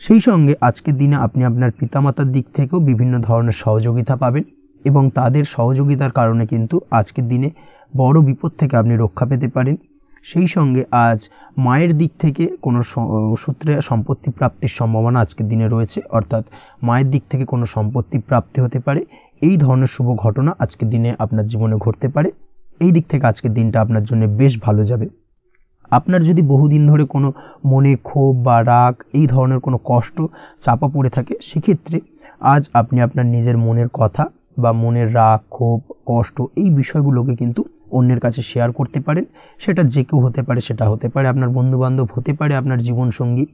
সেই সঙ্গে আজকের দিনে আপনি আপনার পিতামাতার দিক থেকেও বিভিন্ন ধরনের সহযোগিতা পাবেন এবং তাদের সহযোগিতার কারণে কিন্তু আজকের দিনে বড় বিপদ থেকে আপনি রক্ষা পেতে পারেন। সেই সঙ্গে আজ মায়ের দিক থেকে কোনো সূত্রে সম্পত্তি প্রাপ্তির সম্ভাবনা আজকের দিনে রয়েছে, অর্থাৎ মায়ের দিক থেকে কোনো সম্পত্তি প্রাপ্তি হতে পারে। এই ধরনের শুভ ঘটনা আজকের দিনে আপনার জীবনে ঘটতে পারে। এই দিক থেকে আজকের দিনটা আপনার জন্য বেশ ভালো যাবে। আপনার যদি বহুদিন ধরে কোনো মনে ক্ষোভ বা রাগ এই ধরনের কোনো কষ্ট চাপা পড়ে থাকে, সেক্ষেত্রে আজ আপনি আপনার নিজের মনের কথা বা মনের রাগ ক্ষোভ কষ্ট এই বিষয়গুলোকে কিন্তু অন্যের কাছে শেয়ার করতে পারেন। সেটা যে কেউ হতে পারে, সেটা হতে পারে আপনার বন্ধুবান্ধব, হতে পারে আপনার জীবনসঙ্গী,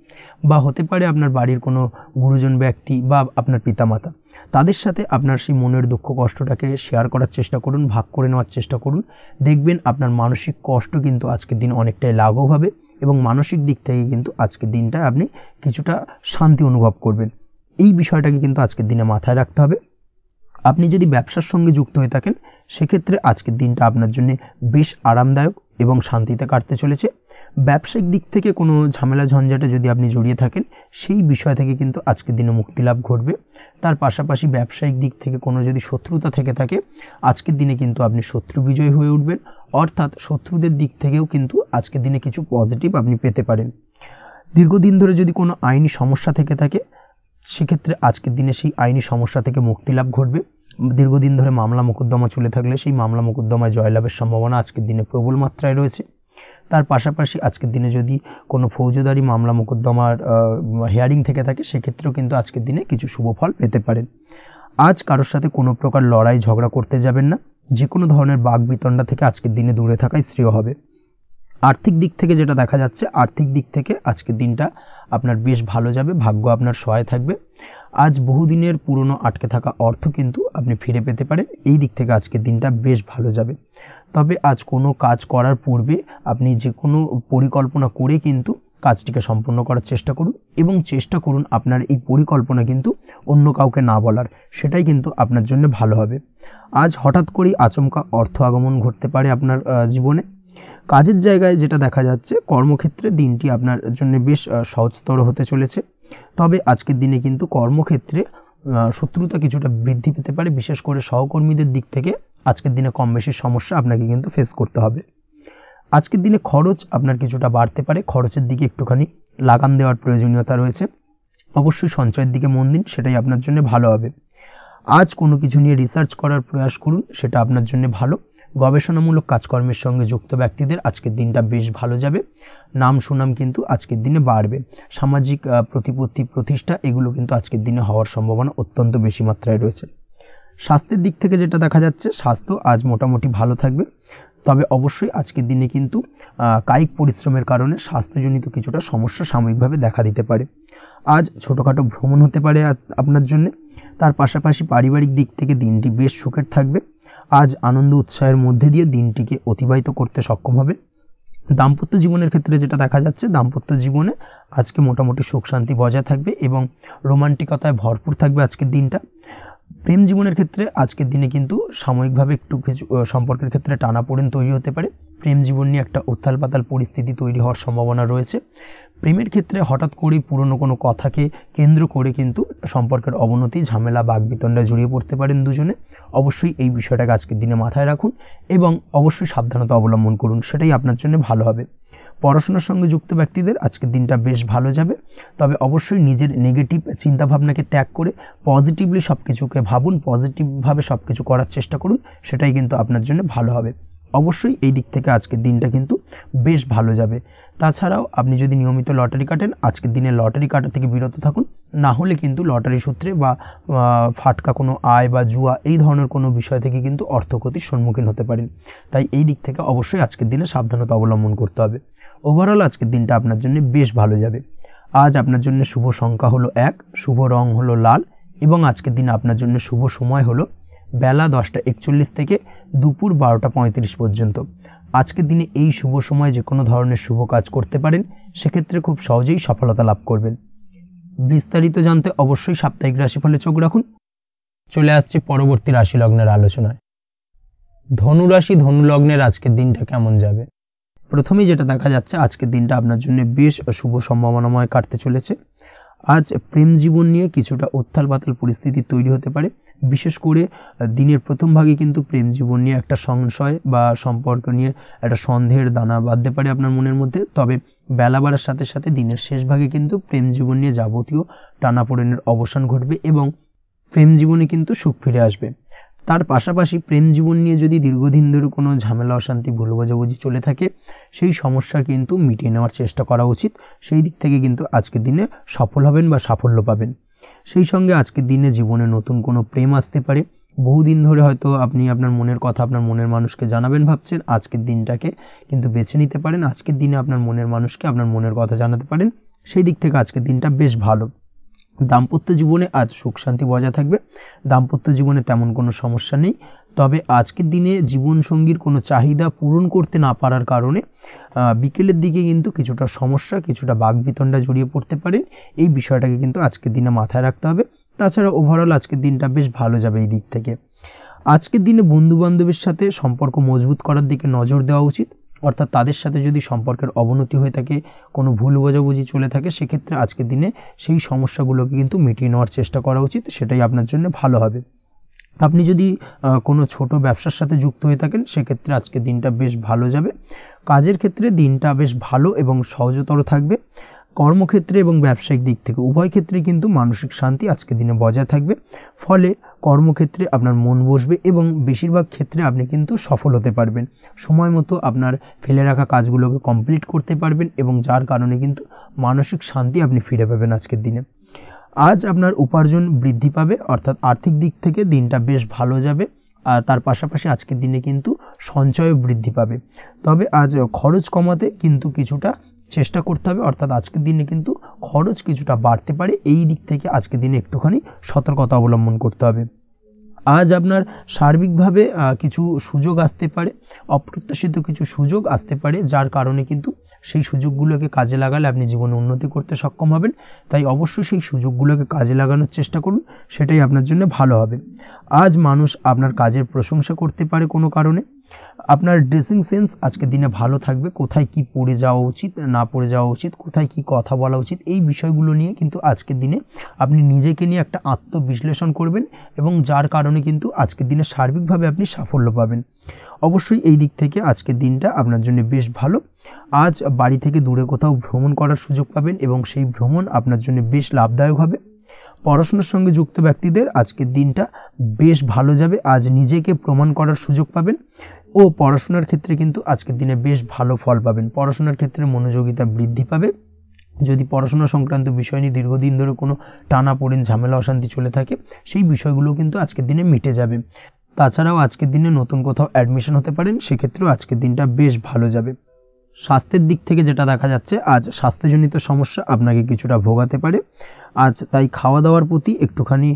বা হতে পারে আপনার বাড়ির কোনো গুরুজন ব্যক্তি বা আপনার পিতামাতা। তাদের সাথে আপনার সেই মনের দুঃখ কষ্টটাকে শেয়ার করার চেষ্টা করুন, ভাগ করে নেওয়ার চেষ্টা করুন। দেখবেন আপনার মানসিক কষ্ট কিন্তু আজকের দিন অনেকটাই লাঘব হবে এবং মানসিক দিক থেকে কিন্তু আজকের দিনটা আপনি কিছুটা শান্তি অনুভব করবেন। এই বিষয়টাকে কিন্তু আজকের দিনে মাথায় রাখতে হবে। আপনি যদি ব্যবসার সঙ্গে যুক্ত হয়ে থাকেন সেক্ষেত্রে আজকের দিনটা আপনার জন্য বেশ আরামদায়ক এবং শান্তিতে কাটতে চলেছে। ব্যবসায়িক দিক থেকে কোনো ঝামেলা ঝঞ্ঝাটে যদি আপনি জড়িয়ে থাকেন সেই বিষয় থেকে কিন্তু আজকের দিনে মুক্তি লাভ ঘটবে। তার পাশাপাশি ব্যবসায়িক দিক থেকে কোনো যদি শত্রুতা থেকে থাকে আজকের দিনে কিন্তু আপনি শত্রু বিজয় হয়ে উঠবেন, অর্থাৎ শত্রুদের দিক থেকেও কিন্তু আজকের দিনে কিছু পজিটিভ আপনি পেতে পারেন। দীর্ঘদিন ধরে যদি কোনো আইনি সমস্যা থেকে থাকে সেক্ষেত্রে আজকের দিনে সেই আইনি সমস্যা থেকে মুক্তি লাভ ঘটবে। দীর্ঘদিন ধরে মামলা মোকদ্দমা চলে থাকলে সেই মামলা মোকদ্দমায় জয়লাভের সম্ভাবনা আজকের দিনে প্রবল মাত্রায় রয়েছে। তার পাশাপাশি আজকের দিনে যদি কোনো ফৌজদারি মামলা মোকদ্দমার হিয়ারিং থেকে থাকে সেক্ষেত্রেও কিন্তু আজকের দিনে কিছু শুভ ফল পেতে পারেন। আজ কারোর সাথে কোনো প্রকার লড়াই ঝগড়া করতে যাবেন না, যে কোনো ধরনের বাকবিতণ্ডা থেকে আজকের দিনে দূরে থাকাই শ্রেয় হবে। আর্থিক দিক থেকে যেটা দেখা যাচ্ছে, আর্থিক দিক থেকে আজকের দিনটা আপনার বেশ ভালো যাবে, ভাগ্য আপনার সহায় থাকবে। আজ বহুদিনের পুরনো আটকে থাকা অর্থ কিন্তু আপনি ফিরে পেতে পারেন, এই দিক থেকে আজকের দিনটা বেশ ভালো যাবে। তবে আজ কোনো কাজ করার পূর্বে আপনি যে কোনো পরিকল্পনা করে কিন্তু কাজটিকে সম্পন্ন করার চেষ্টা করুন, এবং চেষ্টা করুন আপনার এই পরিকল্পনা কিন্তু অন্য কাউকে না বলার, সেটাই কিন্তু আপনার জন্য ভালো হবে। আজ হঠাৎ করেই আচমকা অর্থ আগমন ঘটতে পারে আপনার জীবনে। কাজের জায়গায় যেটা দেখা যাচ্ছে, কর্মক্ষেত্রে দিনটি আপনার জন্য বেশ সহজতর হতে চলেছে। তবে আজকের দিনে কিন্তু কর্মক্ষেত্রে শত্রুতা কিছুটা বৃদ্ধি পেতে পারে, বিশেষ করে সহকর্মীদের দিক থেকে আজকের দিনে কম বেশি সমস্যা আপনাকে কিন্তু ফেস করতে হবে। আজকের দিনে খরচ আপনার কিছুটা বাড়তে পারে, খরচের দিকে একটুখানি লাগাম দেওয়ার প্রয়োজনীয়তা রয়েছে। অবশ্যই সঞ্চয়ের দিকে মন দিন, সেটাই আপনার জন্য ভালো হবে। আজ কোনো কিছু নিয়ে রিসার্চ করার প্রয়াস করুন, সেটা আপনার জন্য ভালো। গবেষণামূলক কাজকর্মের সঙ্গে যুক্ত ব্যক্তিদের আজকের দিনটা বেশ ভালো যাবে। নাম সুনাম কিন্তু আজকের দিনে বাড়বে। সামাজিক প্রতিপত্তি প্রতিষ্ঠা এগুলো কিন্তু আজকের দিনে হওয়ার সম্ভাবনা অত্যন্ত বেশি মাত্রায় রয়েছে। স্বাস্থ্যের দিক থেকে যেটা দেখা যাচ্ছে, স্বাস্থ্য আজ মোটামুটি ভালো থাকবে। তবে অবশ্যই আজকের দিনে কিন্তু কায়িক পরিশ্রমের কারণে স্বাস্থ্যজনিত কিছুটা সমস্যা সাময়িকভাবে দেখা দিতে পারে। আজ ছোটোখাটো ভ্রমণ হতে পারে আপনার জন্য। তার পাশাপাশি পারিবারিক দিক থেকে দিনটি বেশ সুখের থাকবে। আজ আনন্দ উৎসাহের মধ্যে দিয়ে দিনটিকে অতিবাহিত করতে সক্ষম হবে। দাম্পত্য জীবনের ক্ষেত্রে যেটা দেখা যাচ্ছে, দাম্পত্য জীবনে আজকে মোটামুটি সুখ শান্তি বজায় থাকবে এবং রোমান্টিকতায় ভরপুর থাকবে আজকের দিনটা। প্রেম জীবনের ক্ষেত্রে আজকের দিনে কিন্তু সাময়িকভাবে একটু কিছু সম্পর্কের ক্ষেত্রে টানাপোড়েন তৈরি হতে পারে। প্রেম জীবন নিয়ে একটা উত্থাল পাতাল পরিস্থিতি তৈরি হওয়ার সম্ভাবনা রয়েছে। প্রেমের ক্ষেত্রে হঠাৎ করেই পুরনো কোনো কথাকে কেন্দ্র করে কিন্তু সম্পর্কের অবনতি, ঝামেলা, বাকবিতণ্ডায় জড়িয়ে পড়তে পারেন দুজনে। অবশ্যই এই বিষয়টাকে আজকের দিনে মাথায় রাখুন এবং অবশ্যই সাবধানতা অবলম্বন করুন, সেটাই আপনার জন্য ভালো হবে। পড়াশোনার সঙ্গে যুক্ত ব্যক্তিদের আজকের দিনটা বেশ ভালো যাবে। তবে অবশ্যই নিজের নেগেটিভ চিন্তাভাবনাকে ত্যাগ করে পজিটিভলি সব কিছুকে ভাবুন, পজিটিভভাবে সব কিছু করার চেষ্টা করুন, সেটাই কিন্তু আপনার জন্য ভালো হবে। অবশ্যই এই দিক থেকে আজকের দিনটা কিন্তু বেশ ভালো যাবে। তাছাড়াও আপনি যদি নিয়মিত লটারি কাটেন, আজকের দিনে লটারি কাটা থেকে বিরত থাকুন, না হলে কিন্তু লটারি সূত্রে বা ফাটকা কোনো আয় বা জুয়া এই ধরনের কোনো বিষয় থেকে কিন্তু অর্থক্ষতির সম্মুখীন হতে পারেন। তাই এই দিক থেকে অবশ্যই আজকের দিনে সাবধানতা অবলম্বন করতে হবে। ওভারঅল আজকের দিনটা আপনার জন্য বেশ ভালো যাবে। আজ আপনার জন্য শুভ সংখ্যা হলো 1, শুভ রং হলো লাল, এবং আজকের দিনে আপনার জন্য শুভ সময় হলো বেলা 10:41 থেকে দুপুর 12:35 পর্যন্ত। আজকের দিনে এই শুভ সময় যে কোনো ধরনের শুভ কাজ করতে পারেন, সেক্ষেত্রে খুব সহজেই সফলতা লাভ করবেন। বিস্তারিত জানতে অবশ্যই সাপ্তাহিক রাশিফলে চোখ রাখুন। চলে আসছে পরবর্তী রাশি লগ্নের আলোচনায়। ধনু রাশি, ধনু লগ্নের আজকের দিনটা কেমন যাবে? প্রথমেই যেটা দেখা যাচ্ছে, আজকের দিনটা আপনার জন্য বেশ শুভ সম্ভাবনাময় কাটতে চলেছে। আজ প্রেম জীবন নিয়ে কিছুটা উত্থাল পাতাল পরিস্থিতি তৈরি হতে পারে। বিশেষ করে দিনের প্রথম ভাগে কিন্তু প্রেম জীবন নিয়ে একটা সংশয় বা সম্পর্ক নিয়ে একটা সন্দেহের দানা বাঁধতে পারে আপনার মনের মধ্যে। তবে বেলা বাড়ার সাথে সাথে দিনের শেষ ভাগে কিন্তু প্রেম জীবন নিয়ে যাবতীয় টানাপোড়েনের অবসান ঘটবে এবং প্রেম জীবনে কিন্তু সুখ ফিরে আসবে। তার পাশাপাশি প্রেম জীবন নিয়ে যদি দীর্ঘদিন ধরে কোনো ঝামেলা, অশান্তি, ভুল বোঝাবুঝি চলে থাকে, সেই সমস্যা কিন্তু মিটিয়ে নেওয়ার চেষ্টা করা উচিত। সেই দিক থেকে কিন্তু আজকের দিনে সফল হবেন বা সাফল্য পাবেন। সেই সঙ্গে আজকের দিনে জীবনে নতুন কোনো প্রেম আসতে পারে। বহুদিন ধরে হয়তো আপনি আপনার মনের কথা আপনার মনের মানুষকে জানাবেন ভাবছেন, আজকের দিনটাকে কিন্তু বেছে নিতে পারেন। আজকের দিনে আপনার মনের মানুষকে আপনার মনের কথা জানাতে পারেন। সেই দিক থেকে আজকের দিনটা বেশ ভালো। দাম্পত্য জীবনে আজ সুখ শান্তি বজায় থাকবে। দাম্পত্য জীবনে তেমন কোনো সমস্যা নেই। তবে আজকের দিনে জীবনসঙ্গীর কোনো চাহিদা পূরণ করতে না পারার কারণে বিকেলের দিকে কিন্তু কিছুটা সমস্যা, কিছুটা বাকবিতণ্ডা জড়িয়ে পড়তে পারেন। এই বিষয়টাকে কিন্তু আজকের দিনে মাথায় রাখতে হবে। তাছাড়া ওভারঅল আজকের দিনটা বেশ ভালো যাবে এই দিক থেকে। আজকের দিনে বন্ধু বান্ধবের সাথে সম্পর্ক মজবুত করার দিকে নজর দেওয়া উচিত। অর্থাৎ তাদের সাথে যদি সম্পর্কের অবনতি হয়ে থাকে, কোনো ভুল বোঝাবুঝি চলে থাকে, সেক্ষেত্রে আজকের দিনে সেই সমস্যাগুলোকে কিন্তু মিটিয়ে নেওয়ার চেষ্টা করা উচিত। সেটাই আপনার জন্য ভালো হবে। আপনি যদি কোনো ছোট ব্যবসার সাথে যুক্ত হয়ে থাকেন, সেক্ষেত্রে আজকের দিনটা বেশ ভালো যাবে। কাজের ক্ষেত্রে দিনটা বেশ ভালো এবং সহজতর থাকবে। কর্মক্ষেত্রে এবং ব্যবসায়িক দিক থেকে উভয় ক্ষেত্রে কিন্তু মানসিক শান্তি আজকের দিনে বজায় থাকবে। ফলে কর্মক্ষেত্রে আপনার মন বসবে এবং বেশিরভাগ ক্ষেত্রে আপনি কিন্তু সফল হতে পারবেন। সময় মতো আপনার ফেলে রাখা কাজগুলোকে কমপ্লিট করতে পারবেন এবং যার কারণে কিন্তু মানসিক শান্তি আপনি ফিরে পাবেন আজকের দিনে। আজ আপনার উপার্জন বৃদ্ধি পাবে, অর্থাৎ আর্থিক দিক থেকে দিনটা বেশ ভালো যাবে। আর তার পাশাপাশি আজকের দিনে কিন্তু সঞ্চয়ও বৃদ্ধি পাবে। তবে আজ খরচ কমাতে কিন্তু কিছুটা চেষ্টা করতে হবে, অর্থাৎ আজকের দিনে কিন্তু খরচ কিছুটা বাড়তে পারে। এই দিক থেকে আজকের দিনে একটুখানি সতর্কতা অবলম্বন করতে হবে। আজ আপনার সার্বিকভাবে কিছু সুযোগ আসতে পারে, অপ্রত্যাশিত কিছু সুযোগ আসতে পারে, যার কারণে কিন্তু সেই সুযোগগুলোকে কাজে লাগালে আপনি জীবনে উন্নতি করতে সক্ষম হবেন। তাই অবশ্যই সেই সুযোগগুলোকে কাজে লাগানোর চেষ্টা করুন, সেটাই আপনার জন্য ভালো হবে। আজ মানুষ আপনার কাজের প্রশংসা করতে পারে কোনো কারণে। আপনার ড্রেসিং সেন্স আজকের দিনে ভালো থাকবে, কোথায় কি পরে যাওয়া উচিত না পরে যাওয়া উচিত, কোথায় কি কথা বলা উচিত, এই বিষয়গুলো নিয়ে কিন্তু আজকের দিনে আপনি নিজেকে নিয়ে একটা আত্মবিশ্লেষণ করবেন এবং যার কারণে কিন্তু আজকের দিনে সার্বিকভাবে আপনি সাফল্য পাবেন। অবশ্যই এই দিক থেকে আজকের দিনটা আপনার জন্য বেশ ভালো। আজ বাড়ি থেকে দূরে কোথাও ভ্রমণ করার সুযোগ পাবেন এবং সেই ভ্রমণ আপনার জন্য বেশ লাভদায়ক হবে। পড়াশোনার সঙ্গে যুক্ত ব্যক্তিদের আজকের দিনটা বেশ ভালো যাবে। আজ নিজেকে প্রমাণ করার সুযোগ পাবেন ও পড়াশোনার ক্ষেত্রে কিন্তু আজকের দিনে বেশ ভালো ফল পাবেন। পড়াশোনার ক্ষেত্রে মনোযোগিতা বৃদ্ধি পাবে। যদি পড়াশোনা সংক্রান্ত বিষয় নিয়ে দীর্ঘদিন ধরে কোনো টানাপোড়েন ঝামেলা অশান্তি চলে থাকে, সেই বিষয়গুলো কিন্তু আজকের দিনে মিটে যাবে। তাছাড়াও আজকের দিনে নতুন কোথাও অ্যাডমিশন হতে পারেন, সেক্ষেত্রেও আজকের দিনটা বেশ ভালো যাবে। স্বাস্থ্যের দিক থেকে যেটা দেখা যাচ্ছে, আজ স্বাস্থ্যজনিত সমস্যা আপনাকে কিছুটা ভোগাতে পারে। আজ তাই খাওয়া দাওয়ার প্রতি একটুখানি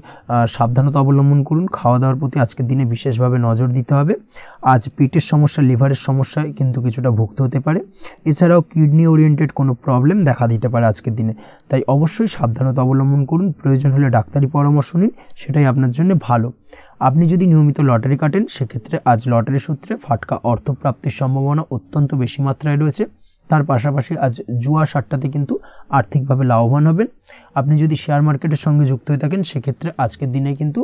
সাবধানতা অবলম্বন করুন। খাওয়া দাওয়ার প্রতি আজকের দিনে বিশেষভাবে নজর দিতে হবে। আজ পেটের সমস্যা, লিভারের সমস্যায় কিন্তু কিছুটা ভুগতে হতে পারে। এছাড়াও কিডনি ওরিয়েন্টেড কোনো প্রবলেম দেখা দিতে পারে আজকের দিনে। তাই অবশ্যই সাবধানতা অবলম্বন করুন। প্রয়োজন হলে ডাক্তারি পরামর্শ নিন, সেটাই আপনার জন্য ভালো। আপনি যদি নিয়মিত লটারি কাটেন, সেক্ষেত্রে আজ লটারি সূত্রে ফাটকা অর্থপ্রাপ্তির সম্ভাবনা অত্যন্ত বেশি মাত্রায় রয়েছে। তার পাশাপাশি আজ জুয়া সাট্টাতে কিন্তু আর্থিকভাবে লাভবান হবেন। আপনি যদি শেয়ার মার্কেটের সঙ্গে যুক্ত হয়ে থাকেন, সেক্ষেত্রে আজকের দিনে কিন্তু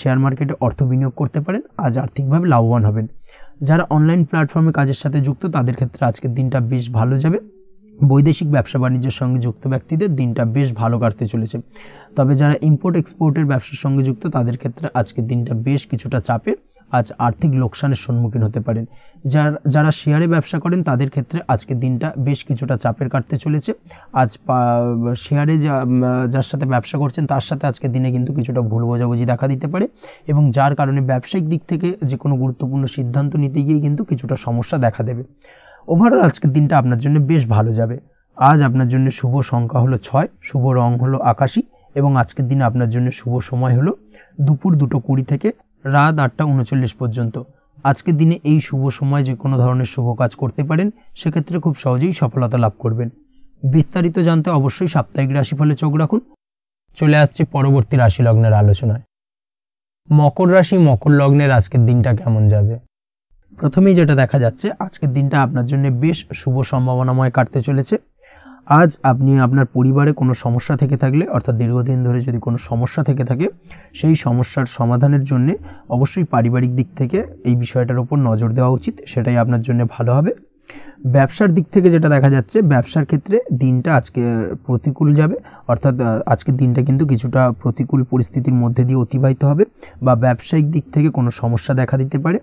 শেয়ার মার্কেটে অর্থ বিনিয়োগ করতে পারেন, আজ আর্থিকভাবে লাভবান হবেন। যারা অনলাইন প্ল্যাটফর্মে কাজের সাথে যুক্ত, তাদের ক্ষেত্রে আজকের দিনটা বেশ ভালো যাবে। বৈদেশিক ব্যবসা বাণিজ্যের সঙ্গে যুক্ত ব্যক্তিদের দিনটা বেশ ভালো কাটতে চলেছে। তবে যারা ইম্পোর্ট এক্সপোর্টের ব্যবসার সঙ্গে যুক্ত, তাদের ক্ষেত্রে আজকের দিনটা বেশ কিছুটা চাপের। আজ আর্থিক লোকসানের সম্মুখীন হতে পারেন। যারা শেয়ারে ব্যবসা করেন, তাদের ক্ষেত্রে আজকের দিনটা বেশ কিছুটা চাপের কাটতে চলেছে। আজ শেয়ারে যার সাথে ব্যবসা করছেন, তার সাথে আজকের দিনে কিন্তু কিছুটা ভুল বোঝাবুঝি দেখা দিতে পারে এবং যার কারণে ব্যবসায়িক দিক থেকে যে কোনো গুরুত্বপূর্ণ সিদ্ধান্ত নিতে গিয়ে কিন্তু কিছুটা সমস্যা দেখা দেবে। ওভারঅল আজকের দিনটা আপনার জন্য বেশ ভালো যাবে। আজ আপনার জন্য শুভ সংখ্যা হলো 6, শুভ রং হলো আকাশী এবং আজকের দিনে আপনার জন্য শুভ সময় হলো দুপুর 2:20 থেকে রাত 8:39 পর্যন্ত। আজকের দিনে এই শুভ সময় যে কোনো ধরনের শুভ কাজ করতে পারেন, সেক্ষেত্রে খুব সহজেই সফলতা লাভ করবেন। বিস্তারিত জানতে অবশ্যই সাপ্তাহিক রাশিফলে চোখ রাখুন। চলে আসছে পরবর্তী রাশি লগ্নের আলোচনায়। মকর রাশি, মকর লগ্নের আজকের দিনটা কেমন যাবে? প্রথমেই যেটা দেখা যাচ্ছে, আজকের দিনটা আপনার জন্য বেশ শুভ সম্ভাবনাময় কাটতে চলেছে। আজ আপনি আপনার পরিবারে কোনো সমস্যা থেকে থাকলে, অর্থাৎ দীর্ঘদিন ধরে যদি কোনো সমস্যা থেকে থাকে, সেই সমস্যার সমাধানের জন্য অবশ্যই পারিবারিক দিক থেকে এই বিষয়টার উপর নজর দেওয়া উচিত, সেটাই আপনার জন্য ভালো হবে। ব্যবসার দিক থেকে যেটা দেখা যাচ্ছে, ব্যবসার ক্ষেত্রে দিনটা আজকে প্রতিকূল যাবে, অর্থাৎ আজকের দিনটা কিন্তু কিছুটা প্রতিকূল পরিস্থিতির মধ্যে দিয়ে অতিবাহিত হবে বা ব্যবসায়িক দিক থেকে কোনো সমস্যা দেখা দিতে পারে।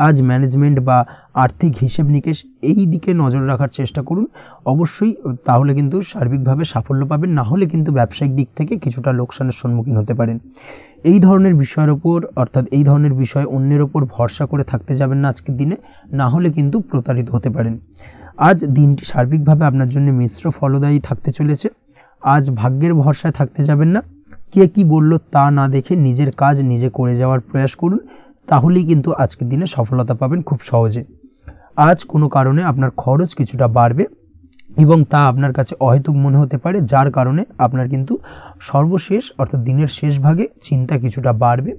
আজ ম্যানেজমেন্ট বা আর্থিক হিসেব নিকেশ এই দিকে নজর রাখার চেষ্টা করুন অবশ্যই, তাহলে কিন্তু সার্বিকভাবে সাফল্য পাবেন। না হলে কিন্তু ব্যবসায়িক দিক থেকে কিছুটা লোকসানের সম্মুখীন হতে পারেন। এই ধরনের বিষয়ের ওপর, অর্থাৎ এই ধরনের বিষয় অন্যের ওপর ভরসা করে থাকতে যাবেন না আজকের দিনে, না হলে কিন্তু প্রতারিত হতে পারেন। আজ দিনটি সার্বিকভাবে আপনার জন্য মিশ্র ফলদায়ী থাকতে চলেছে। আজ ভাগ্যের ভরসায় থাকতে যাবেন না। কে কি বলল তা না দেখে নিজের কাজ নিজে করে যাওয়ার প্রয়াস করুন, তাহলেই কিন্তু আজকের দিনে সফলতা পাবেন খুব সহজে। আজ কোনো কারণে আপনার খরচ কিছুটা বাড়বে এবং তা আপনার কাছে অহেতুক মনে হতে পারে, যার কারণে আপনার কিন্তু সর্বশেষ, অর্থাৎ দিনের শেষ ভাগে চিন্তা কিছুটা বাড়বে।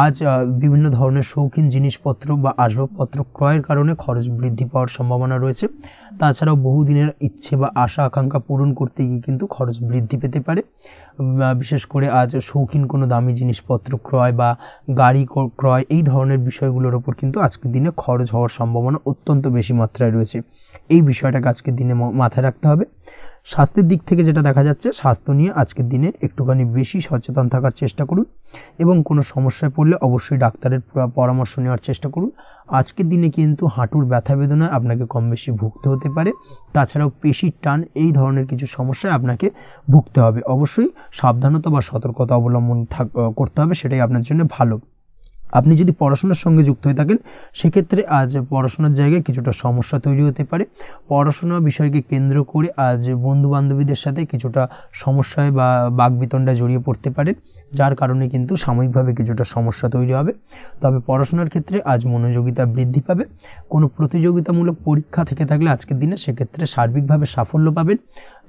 আজ বিভিন্ন ধরনের শৌখিন জিনিসপত্র বা আসবাবপত্র ক্রয়ের কারণে খরচ বৃদ্ধি পাওয়ার সম্ভাবনা রয়েছে। তাছাড়াও বহুদিনের ইচ্ছে বা আশা আকাঙ্ক্ষা পূরণ করতে গিয়ে কিন্তু খরচ বৃদ্ধি পেতে পারে। বিশেষ করে আজ শৌখিন কোনো দামি জিনিসপত্র ক্রয় বা গাড়ি ক্রয়, এই ধরনের বিষয়গুলোর ওপর কিন্তু আজকের দিনে খরচ হওয়ার সম্ভাবনা অত্যন্ত বেশি মাত্রায় রয়েছে। এই বিষয়টাকে আজকের দিনে মাথায় রাখতে হবে। স্বাস্থ্যের দিক থেকে যেটা দেখা যাচ্ছে, স্বাস্থ্য নিয়ে আজকের দিনে একটুখানি বেশি সচেতন থাকার চেষ্টা করুন এবং কোনো সমস্যায় পড়লে অবশ্যই ডাক্তারের পরামর্শ নেওয়ার চেষ্টা করুন। আজকের দিনে কিন্তু হাঁটুর ব্যথা বেদনায় আপনাকে কম বেশি ভুগতে হতে পারে, তাছাড়াও পেশির টান এই ধরনের কিছু সমস্যায় আপনাকে ভুগতে হবে। অবশ্যই সাবধানতা বা সতর্কতা অবলম্বন করতে হবে, সেটাই আপনার জন্য ভালো। আপনি যদি পড়াশোনার সঙ্গে যুক্ত হয়ে থাকেন সেক্ষেত্রে আজ পড়াশোনার জায়গায় কিছুটা সমস্যা তৈরি হতে পারে। পড়াশোনা বিষয়কে কেন্দ্র করে আজ বন্ধু বান্ধবীদের সাথে কিছুটা সমস্যায় বা বাকবিতণ্ডায় জড়িয়ে পড়তে পারেন, যার কারণে কিন্তু সাময়িকভাবে কিছুটা সমস্যা তৈরি হবে। তবে পড়াশোনার ক্ষেত্রে আজ মনোযোগিতা বৃদ্ধি পাবে। কোনো প্রতিযোগিতামূলক পরীক্ষা থেকে থাকলে আজকের দিনে সেক্ষেত্রে সার্বিকভাবে সাফল্য পাবেন।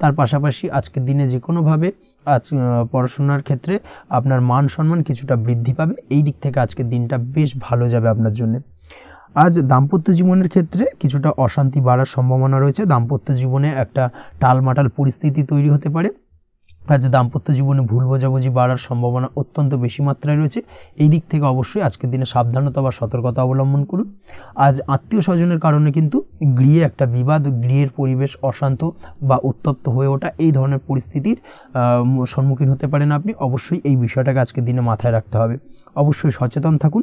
তার পাশাপাশি আজকের দিনে যে কোনোভাবে আজ পড়াশোনার ক্ষেত্রে আপনার মান সম্মান কিছুটা বৃদ্ধি পাবে। এই দিক থেকে আজকের দিনটা বেশ ভালো যাবে আপনার জন্য। আজ দাম্পত্য জীবনের ক্ষেত্রে কিছুটা অশান্তি বাড়ার সম্ভাবনা রয়েছে। দাম্পত্য জীবনে একটা টালমাটাল পরিস্থিতি তৈরি হতে পারে। আজ দাম্পত্য জীবনে ভুল বোঝাবুঝি বাড়ার সম্ভাবনা অত্যন্ত বেশি মাত্রায় রয়েছে। এই দিক থেকে অবশ্যই আজকের দিনে সাবধানতা বা সতর্কতা অবলম্বন করুন। আজ আত্মীয় স্বজনের কারণে কিন্তু গৃহে একটা বিবাদ, গৃহের পরিবেশ অশান্ত বা উত্তপ্ত হয়ে ওঠা এই ধরনের পরিস্থিতির সম্মুখীন হতে পারেন আপনি। অবশ্যই এই বিষয়টাকে আজকের দিনে মাথায় রাখতে হবে। অবশ্যই সচেতন থাকুন।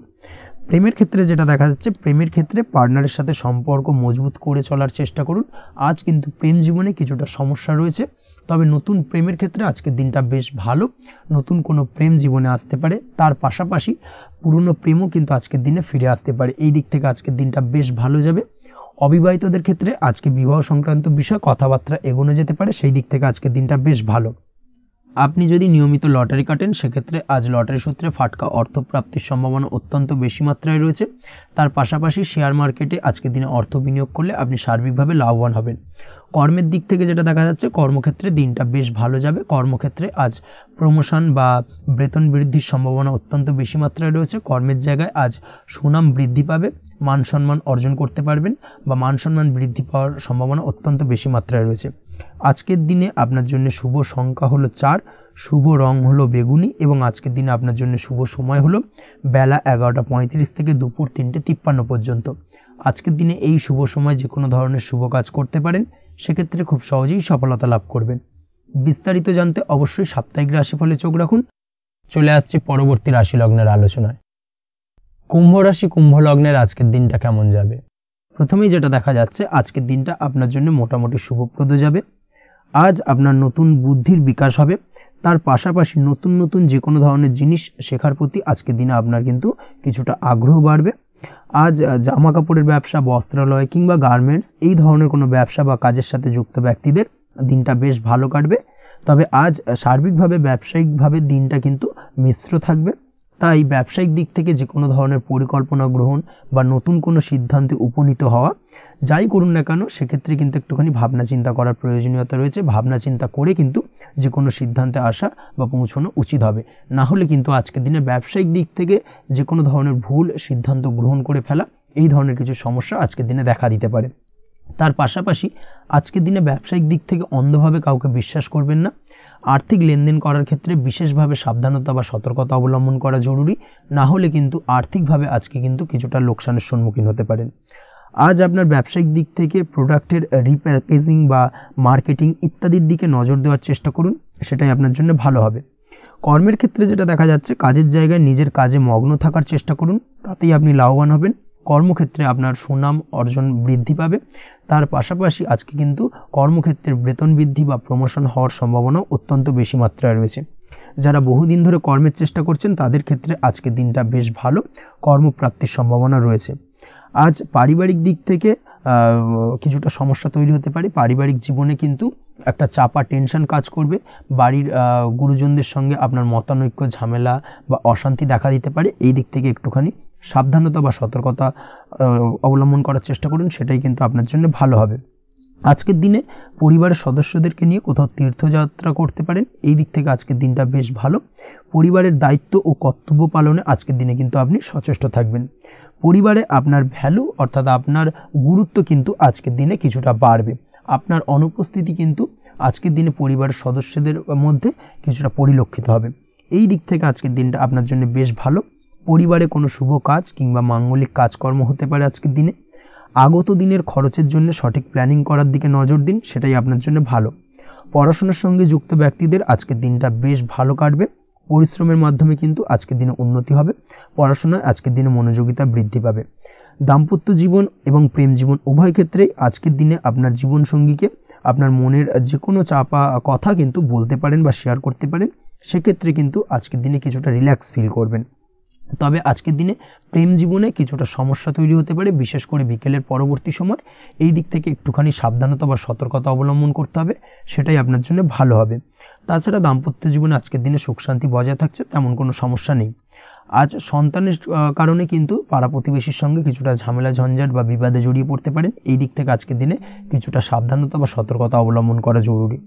প্রেমের ক্ষেত্রে যেটা দেখা যাচ্ছে, প্রেমের ক্ষেত্রে পার্টনারের সাথে সম্পর্ক মজবুত করে চলার চেষ্টা করুন। আজ কিন্তু প্রেম জীবনে কিছুটা সমস্যা রয়েছে, তবে নতুন প্রেমের ক্ষেত্রে আজকের দিনটা বেশ ভালো। নতুন কোনো প্রেম জীবনে আসতে পারে, তার পাশাপাশি পুরনো প্রেমও কিন্তু আজকের দিনে ফিরে আসতে পারে। এই দিক থেকে আজকের দিনটা বেশ ভালো যাবে। অবিবাহিতদের ক্ষেত্রে আজকে বিবাহ সংক্রান্ত বিষয় কথাবার্তা এগোনো যেতে পারে, সেই দিক থেকে আজকের দিনটা বেশ ভালো। আপনি যদি নিয়মিত লটারি কাটেন সেক্ষেত্রে আজ লটারি সূত্রে ফাটকা অর্থপ্রাপ্তির সম্ভাবনা অত্যন্ত বেশি মাত্রায় রয়েছে। তার পাশাপাশি শেয়ার মার্কেটে আজকের দিনে অর্থ বিনিয়োগ করলে আপনি সার্বিকভাবে লাভবান হবেন। কর্মের দিক থেকে যেটা দেখা যাচ্ছে, কর্মক্ষেত্রে দিনটা বেশ ভালো যাবে। কর্মক্ষেত্রে আজ প্রমোশন বা বেতন বৃদ্ধির সম্ভাবনা অত্যন্ত বেশি মাত্রায় রয়েছে। কর্মের জায়গায় আজ সুনাম বৃদ্ধি পাবে, মান সম্মান অর্জন করতে পারবেন বা মান সম্মান বৃদ্ধি পাওয়ার সম্ভাবনা অত্যন্ত বেশি মাত্রায় রয়েছে। আজকের দিনে আপনার জন্য শুভ সংখ্যা হলো 4, শুভ রং হলো বেগুনি এবং আজকের দিনে আপনার জন্য শুভ সময় হলো বেলা 11:35 থেকে দুপুর 3:53 পর্যন্ত। আজকের দিনে এই শুভ সময় যে কোনো ধরনের শুভ কাজ করতে পারেন, সেক্ষেত্রে খুব সহজেই সফলতা লাভ করবেন। বিস্তারিত জানতে অবশ্যই সাপ্তাহিক রাশিফলে চোখ রাখুন। চলে আসছে পরবর্তী রাশি লগ্নের আলোচনায়। কুম্ভ রাশি কুম্ভ লগ্নের আজকের দিনটা কেমন যাবে? প্রথমেই যেটা দেখা যাচ্ছে, আজকের দিনটা আপনার জন্য মোটামুটি শুভপ্রদ যাবে। আজ আপনার নতুন বুদ্ধির বিকাশ হবে, তার পাশাপাশি নতুন নতুন যে কোনো ধরনের জিনিস শেখার প্রতি আজকের দিনে আপনার কিন্তু কিছুটা আগ্রহ বাড়বে। আজ জামা কাপড়ের ব্যবসা, বস্ত্রালয় কিংবা গার্মেন্টস এই ধরনের কোনো ব্যবসা বা কাজের সাথে যুক্ত ব্যক্তিদের দিনটা বেশ ভালো কাটবে। তবে আজ সার্বিকভাবে ব্যবসায়িকভাবে দিনটা কিন্তু মিশ্র থাকবে। তাই ব্যবসায়িক দিক থেকে যে কোনো ধরনের পরিকল্পনা গ্রহণ বা নতুন কোনো সিদ্ধান্তে উপনীত হওয়া, যাই করুন না কেন সেক্ষেত্রে কিন্তু একটুখানি ভাবনা চিন্তা করার প্রয়োজনীয়তা রয়েছে। ভাবনা চিন্তা করে কিন্তু যে কোনো সিদ্ধান্তে আসা বা পৌঁছানো উচিত হবে। না হলে কিন্তু আজকের দিনে ব্যবসায়িক দিক থেকে যে কোনো ধরনের ভুল সিদ্ধান্ত গ্রহণ করে ফেলা, এই ধরনের কিছু সমস্যা আজকের দিনে দেখা দিতে পারে। তার পাশাপাশি আজকের দিনে ব্যবসায়িক দিক থেকে অন্ধভাবে কাউকে বিশ্বাস করবেন না। আর্থিক লেনদেন করার ক্ষেত্রে বিশেষভাবে সাবধানতা বা সতর্কতা অবলম্বন করা জরুরি, না হলে কিন্তু আর্থিকভাবে আজকে কিন্তু কিছুটা লোকসানের সম্মুখীন হতে পারেন। আজ আপনার ব্যবসায়িক দিক থেকে প্রোডাক্টের রিপ্যাকেজিং বা মার্কেটিং ইত্যাদির দিকে নজর দেওয়ার চেষ্টা করুন, সেটাই আপনার জন্য ভালো হবে। কর্মের ক্ষেত্রে যেটা দেখা যাচ্ছে, কাজের জায়গায় নিজের কাজে মগ্ন থাকার চেষ্টা করুন, তাতেই আপনি লাভবান হবেন। কর্মক্ষেত্রে আপনার সুনাম অর্জন বৃদ্ধি পাবে। তার পাশাপাশি আজকে কিন্তু কর্মক্ষেত্রের বেতন বৃদ্ধি বা প্রমোশন হওয়ার সম্ভাবনা অত্যন্ত বেশি মাত্রায় রয়েছে। যারা বহুদিন ধরে কর্মের চেষ্টা করছেন তাদের ক্ষেত্রে আজকের দিনটা বেশ ভালো, কর্মপ্রাপ্তির সম্ভাবনা রয়েছে। আজ পারিবারিক দিক থেকে কিছুটা সমস্যা তৈরি হতে পারে। পারিবারিক জীবনে কিন্তু একটা চাপা টেনশন কাজ করবে। বাড়ির গুরুজনদের সঙ্গে আপনার মতানৈক্য, ঝামেলা বা অশান্তি দেখা দিতে পারে। এই দিক থেকে একটুখানি সাবধানতা বা সতর্কতা অবলম্বন করার চেষ্টা করুন, সেটাই কিন্তু আপনার জন্য ভালো হবে। আজকের দিনে পরিবারের সদস্যদেরকে নিয়ে কোথাও তীর্থযাত্রা করতে পারেন। এই দিক থেকে আজকের দিনটা বেশ ভালো। পরিবারের দায়িত্ব ও কর্তব্য পালনে আজকের দিনে কিন্তু আপনি সচেষ্ট থাকবেন। পরিবারে আপনার ভ্যালু অর্থাৎ আপনার গুরুত্ব কিন্তু আজকের দিনে কিছুটা বাড়বে। আপনার অনুপস্থিতি কিন্তু আজকের দিনে পরিবারের সদস্যদের মধ্যে কিছুটা পরিলক্ষিত হবে। এই দিক থেকে আজকের দিনটা আপনার জন্য বেশ ভালো। পরিবারে কোনো শুভ কাজ কিংবা মাঙ্গলিক কাজকর্ম হতে পারে আজকের দিনে। আগত দিনের খরচের জন্য সঠিক প্ল্যানিং করার দিকে নজর দিন, সেটাই আপনার জন্য ভালো। পড়াশোনার সঙ্গে যুক্ত ব্যক্তিদের আজকের দিনটা বেশ ভালো কাটবে। পরিশ্রমের মাধ্যমে কিন্তু আজকের দিনে উন্নতি হবে। পড়াশোনায় আজকের দিনে মনোযোগিতা বৃদ্ধি পাবে। দাম্পত্য জীবন এবং প্রেম জীবন উভয় ক্ষেত্রেই আজকের দিনে আপনার জীবনসঙ্গীকে আপনার মনের যে কোনো চাপা কথা কিন্তু বলতে পারেন বা শেয়ার করতে পারেন। সেক্ষেত্রে কিন্তু আজকের দিনে কিছুটা রিল্যাক্স ফিল করবেন। তবে আজকের দিনে প্রেম জীবনে কিছুটা সমস্যা তৈরি হতে পারে, বিশেষ করে বিকেলের পরবর্তী সময়। এই দিক থেকে একটুখানি সাবধানতা বা সতর্কতা অবলম্বন করতে হবে, সেটাই আপনার জন্য ভালো হবে। তাছাড়া দাম্পত্য জীবনে আজকের দিনে সুখ শান্তি বজায় থাকছে, তেমন কোনো সমস্যা নেই। আজ সন্তানের কারণে কিন্তু পাড়া প্রতিবেশীর সঙ্গে কিছুটা ঝামেলা ঝঞ্ঝাট বা বিবাদে জড়িয়ে পড়তে পারেন। এই দিক থেকে আজকের দিনে কিছুটা সাবধানতা বা সতর্কতা অবলম্বন করা জরুরি।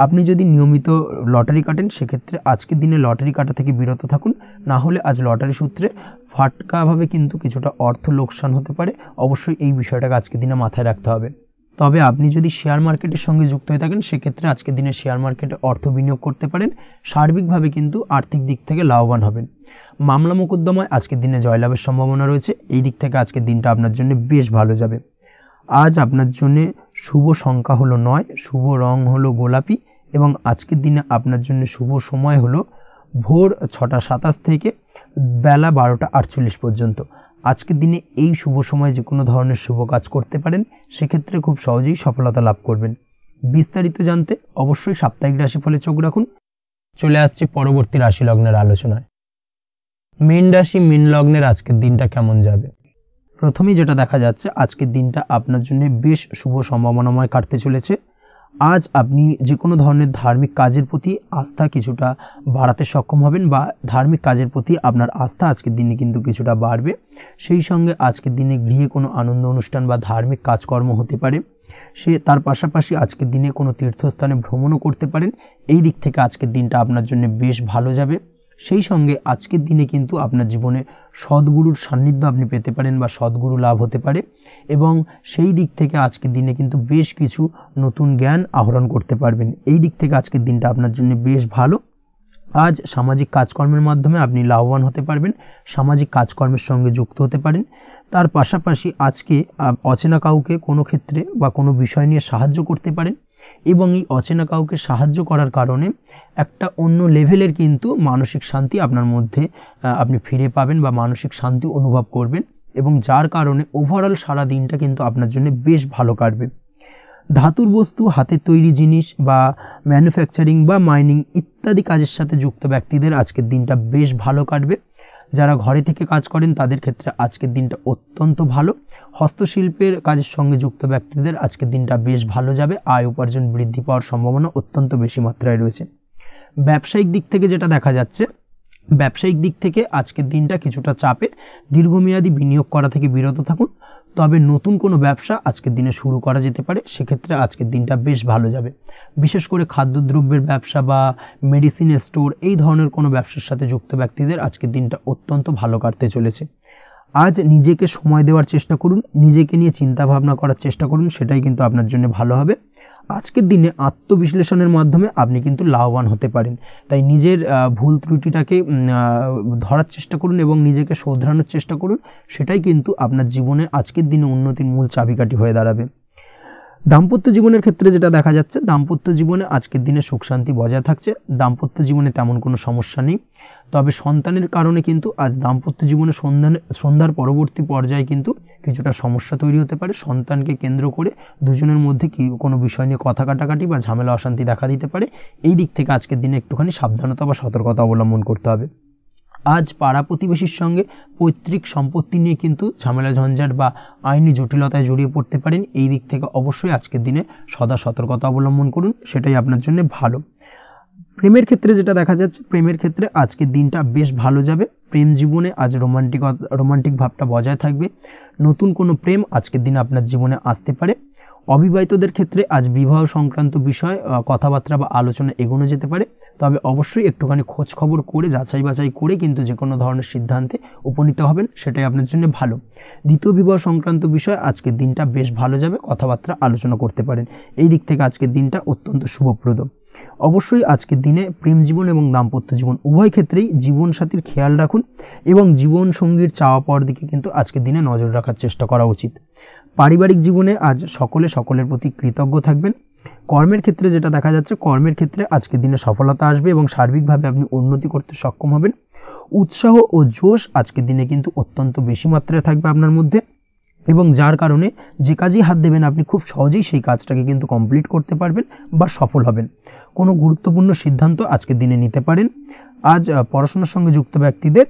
আপনি যদি নিয়মিত লটারি কাটেন, সেক্ষেত্রে আজকের দিনে লটারি কাটা থেকে বিরত থাকুন। না হলে আজ লটারি সূত্রে ফাটকাভাবে কিন্তু কিছুটা অর্থ লোকসান হতে পারে। অবশ্যই এই বিষয়টাকে আজকের দিনে মাথায় রাখতে হবে। তবে আপনি যদি শেয়ার মার্কেটের সঙ্গে যুক্ত হয়ে থাকেন, সেক্ষেত্রে আজকের দিনে শেয়ার মার্কেটে অর্থ বিনিয়োগ করতে পারেন। সার্বিকভাবে কিন্তু আর্থিক দিক থেকে লাভবান হবেন। মামলা মোকদ্দমায় আজকের দিনে জয়লাভের সম্ভাবনা রয়েছে। এই দিক থেকে আজকের দিনটা আপনার জন্য বেশ ভালো যাবে। আজ আপনার জন্য শুভ সংখ্যা হলো 9, শুভ রং হলো গোলাপি এবং আজকের দিনে আপনার জন্য শুভ সময় হলো ভোর 6টা 27 থেকে বেলা 12টা 48 পর্যন্ত। আজকের দিনে এই শুভ সময় যে কোনো ধরনের শুভ কাজ করতে পারেন, সেক্ষেত্রে খুব সহজেই সফলতা লাভ করবেন। বিস্তারিত জানতে অবশ্যই সাপ্তাহিক রাশিফলে চোখ রাখুন। চলে আসছি পরবর্তী রাশি লগ্নের আলোচনায়। মীন রাশি মীন লগ্নের আজকের দিনটা কেমন যাবে? প্রথমেই যেটা দেখা যাচ্ছে, আজকের দিনটা আপনার জন্য বেশ শুভ সম্ভাবনাময় কাটতে চলেছে। আজ আপনি যে কোনো ধরনের ধার্মিক কাজের প্রতি আস্থা কিছুটা বাড়াতে সক্ষম হবেন বা ধার্মিক কাজের প্রতি আপনার আস্থা আজকের দিনে কিন্তু কিছুটা বাড়বে। সেই সঙ্গে আজকের দিনে গৃহে কোনো আনন্দ অনুষ্ঠান বা ধার্মিক কাজকর্ম হতে পারে। তার পাশাপাশি আজকের দিনে কোনো তীর্থস্থানে ভ্রমণও করতে পারেন। এই দিক থেকে আজকের দিনটা আপনার জন্য বেশ ভালো যাবে। সেই সঙ্গে আজকের দিনে কিন্তু আপনার জীবনে সদ্গুরুর সান্নিধ্য আপনি পেতে পারেন বা সদ্গুরু লাভ হতে পারে এবং সেই দিক থেকে আজকের দিনে কিন্তু বেশ কিছু নতুন জ্ঞান আহরণ করতে পারবেন। এই দিক থেকে আজকের দিনটা আপনার জন্য বেশ ভালো। আজ সামাজিক কাজকর্মের মাধ্যমে আপনি লাভবান হতে পারবেন, সামাজিক কাজকর্মের সঙ্গে যুক্ত হতে পারেন। তার পাশাপাশি আজকে অচেনা কাউকে কোনো ক্ষেত্রে বা কোনো বিষয় নিয়ে সাহায্য করতে পারেন এবং এই অচেনা কাউকে সাহায্য করার কারণে একটা অন্য লেভেলের কিন্তু মানসিক শান্তি আপনার মধ্যে আপনি ফিরে পাবেন বা মানসিক শান্তি অনুভব করবেন এবং যার কারণে ওভারঅল সারা দিনটা কিন্তু আপনার জন্য বেশ ভালো কাটবে। ধাতুর বস্তু, হাতের তৈরি জিনিস বা ম্যানুফ্যাকচারিং বা মাইনিং ইত্যাদি কাজের সাথে যুক্ত ব্যক্তিদের আজকের দিনটা বেশ ভালো কাটবে। যারা ঘরে থেকে কাজ করেন তাদের ক্ষেত্রে আজকের দিনটা অত্যন্ত ভালো। হস্তশিল্পের কাজের সঙ্গে যুক্ত ব্যক্তিদের আজকের দিনটা বেশ ভালো যাবে। আয় উপার্জন বৃদ্ধি পাওয়ার সম্ভাবনা অত্যন্ত বেশি মাত্রায় রয়েছে। ব্যবসায়িক দিক থেকে যেটা দেখা যাচ্ছে, ব্যবসায়িক দিক থেকে আজকের দিনটা কিছুটা চাপের। দীর্ঘমেয়াদী বিনিয়োগ করা থেকে বিরত থাকুন। তবে নতুন কোনো ব্যবসা আজকের দিনে শুরু করা যেতে পারে, সেক্ষেত্রে আজকের দিনটা বেশ ভালো যাবে। বিশেষ করে খাদ্যদ্রব্যের ব্যবসা বা মেডিসিন স্টোর এই ধরনের কোনো ব্যবসার সাথে যুক্ত ব্যক্তিদের আজকের দিনটা অত্যন্ত ভালো কাটতে চলেছে। আজ নিজেকে সময় দেওয়ার চেষ্টা করুন, নিজেকে নিয়ে চিন্তা ভাবনা করার চেষ্টা করুন, সেটাই কিন্তু আপনার জন্য ভালো হবে। আজকের দিনে আত্মবিশ্লেষণের মাধ্যমে আপনি কিন্তু লাভবান হতে পারেন। তাই নিজের ভুল ত্রুটিটাকে ধরার চেষ্টা করুন এবং নিজেকে শোধরানোর চেষ্টা করুন, সেটাই কিন্তু আপনার জীবনে আজকের দিনে উন্নতির মূল চাবিকাঠি হয়ে দাঁড়াবে। দাম্পত্য জীবনের ক্ষেত্রে যেটা দেখা যাচ্ছে, দাম্পত্য জীবনে আজকের দিনে সুখ শান্তি বজায় থাকছে। দাম্পত্য জীবনে তেমন কোনো সমস্যা নেই। তবে সন্তানের কারণে কিন্তু আজ দাম্পত্য জীবনে সন্ধ্যার পরবর্তী পর্যায়ে কিন্তু কিছুটা সমস্যা তৈরি হতে পারে। সন্তানকে কেন্দ্র করে দুজনের মধ্যে কোনো বিষয় নিয়ে কথা কাটাকাটি বা ঝামেলা অশান্তি দেখা দিতে পারে। এই দিক থেকে আজকের দিনে একটুখানি সাবধানতা বা সতর্কতা অবলম্বন করতে হবে। আজ পাড়া প্রতিবেশীর সঙ্গে পৈতৃক সম্পত্তি নিয়ে কিন্তু ঝামেলা ঝঞ্ঝাট বা আইনি জটিলতায় জড়িয়ে পড়তে পারেন। এই দিক থেকে অবশ্যই আজকের দিনে সদা সতর্কতা অবলম্বন করুন, সেটাই আপনার জন্য ভালো। প্রেমের ক্ষেত্রে যেটা দেখা যাচ্ছে, প্রেমের ক্ষেত্রে আজকের দিনটা বেশ ভালো যাবে। প্রেম জীবনে আজ রোমান্টিক ভাবটা বজায় থাকবে। নতুন কোনো প্রেম আজকের দিনে আপনার জীবনে আসতে পারে। অবিবাহিতদের ক্ষেত্রে আজ বিবাহ সংক্রান্ত বিষয় কথাবার্তা বা আলোচনা এগোনো যেতে পারে। তবে অবশ্যই একটুখানি খোঁজ খবর করে যাচাই বাছাই করে কিন্তু যে কোনো ধরনের সিদ্ধান্তে উপনীত হবেন, সেটাই আপনার জন্য ভালো। দ্বিতীয় বিবাহ সংক্রান্ত বিষয় আজকের দিনটা বেশ ভালো যাবে, কথাবার্তা আলোচনা করতে পারেন। এই দিক থেকে আজকের দিনটা অত্যন্ত শুভপ্রদ। অবশ্যই আজকের দিনে প্রেম জীবন এবং দাম্পত্য জীবন উভয় ক্ষেত্রেই জীবনসাথীর খেয়াল রাখুন এবং জীবন সঙ্গীর চাওয়া পাওয়ার দিকে কিন্তু আজকের দিনে নজর রাখার চেষ্টা করা উচিত। পারিবারিক জীবনে আজ সকলের প্রতি কৃতজ্ঞ থাকবেন। কর্মের ক্ষেত্রে যেটা দেখা যাচ্ছে, কর্মের ক্ষেত্রে আজকের দিনে সফলতা আসবে এবং সার্বিকভাবে আপনি উন্নতি করতে সক্ষম হবেন। উৎসাহ ও জোশ আজকের দিনে কিন্তু অত্যন্ত বেশি মাত্রায় থাকবে আপনার মধ্যে, এবং যার কারণে যে কাজেই হাত দেবেন আপনি খুব সহজেই সেই কাজটাকে কিন্তু কমপ্লিট করতে পারবেন বা সফল হবেন। কোনো গুরুত্বপূর্ণ সিদ্ধান্ত আজকের দিনে নিতে পারেন। আজ পড়াশোনার সঙ্গে যুক্ত ব্যক্তিদের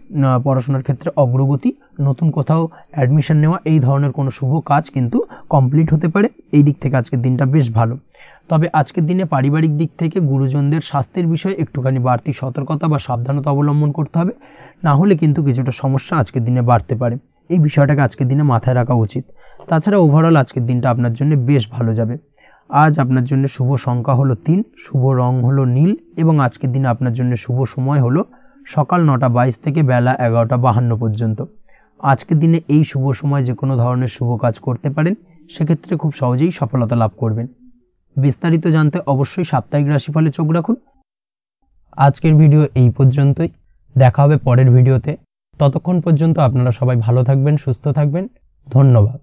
পড়াশোনার ক্ষেত্রে অগ্রগতি, নতুন কোথাও অ্যাডমিশন নেওয়া, এই ধরনের কোনো শুভ কাজ কিন্তু কমপ্লিট হতে পারে। এই দিক থেকে আজকের দিনটা বেশ ভালো। তবে আজকের দিনে পারিবারিক দিক থেকে গুরুজনদের স্বাস্থ্যের বিষয়ে একটুখানি বাড়তি সতর্কতা বা সাবধানতা অবলম্বন করতে হবে, না হলে কিন্তু কিছুটা সমস্যা আজকের দিনে বাড়তে পারে। এই বিষয়টাকে আজকের দিনে মাথায় রাখা উচিত। তাছাড়া ওভারঅল আজকের দিনটা আপনার জন্য বেশ ভালো যাবে। আজ আপনার জন্য শুভ সংখ্যা হলো 3, শুভ রং হলো নীল, এবং আজকের দিনে আপনার জন্য শুভ সময় হলো সকাল 9:22 থেকে বেলা 11:52 পর্যন্ত। আজকের দিনে এই শুভ সময় যে কোনো ধরনের শুভ কাজ করতে পারেন, সেক্ষেত্রে খুব সহজেই সফলতা লাভ করবেন। বিস্তারিত জানতে অবশ্যই সাপ্তাহিক রাশিফলে চোখ রাখুন। আজকের ভিডিও এই পর্যন্তই, দেখা হবে পরের ভিডিওতে। ততক্ষণ পর্যন্ত আপনারা সবাই ভালো থাকবেন, সুস্থ থাকবেন। ধন্যবাদ।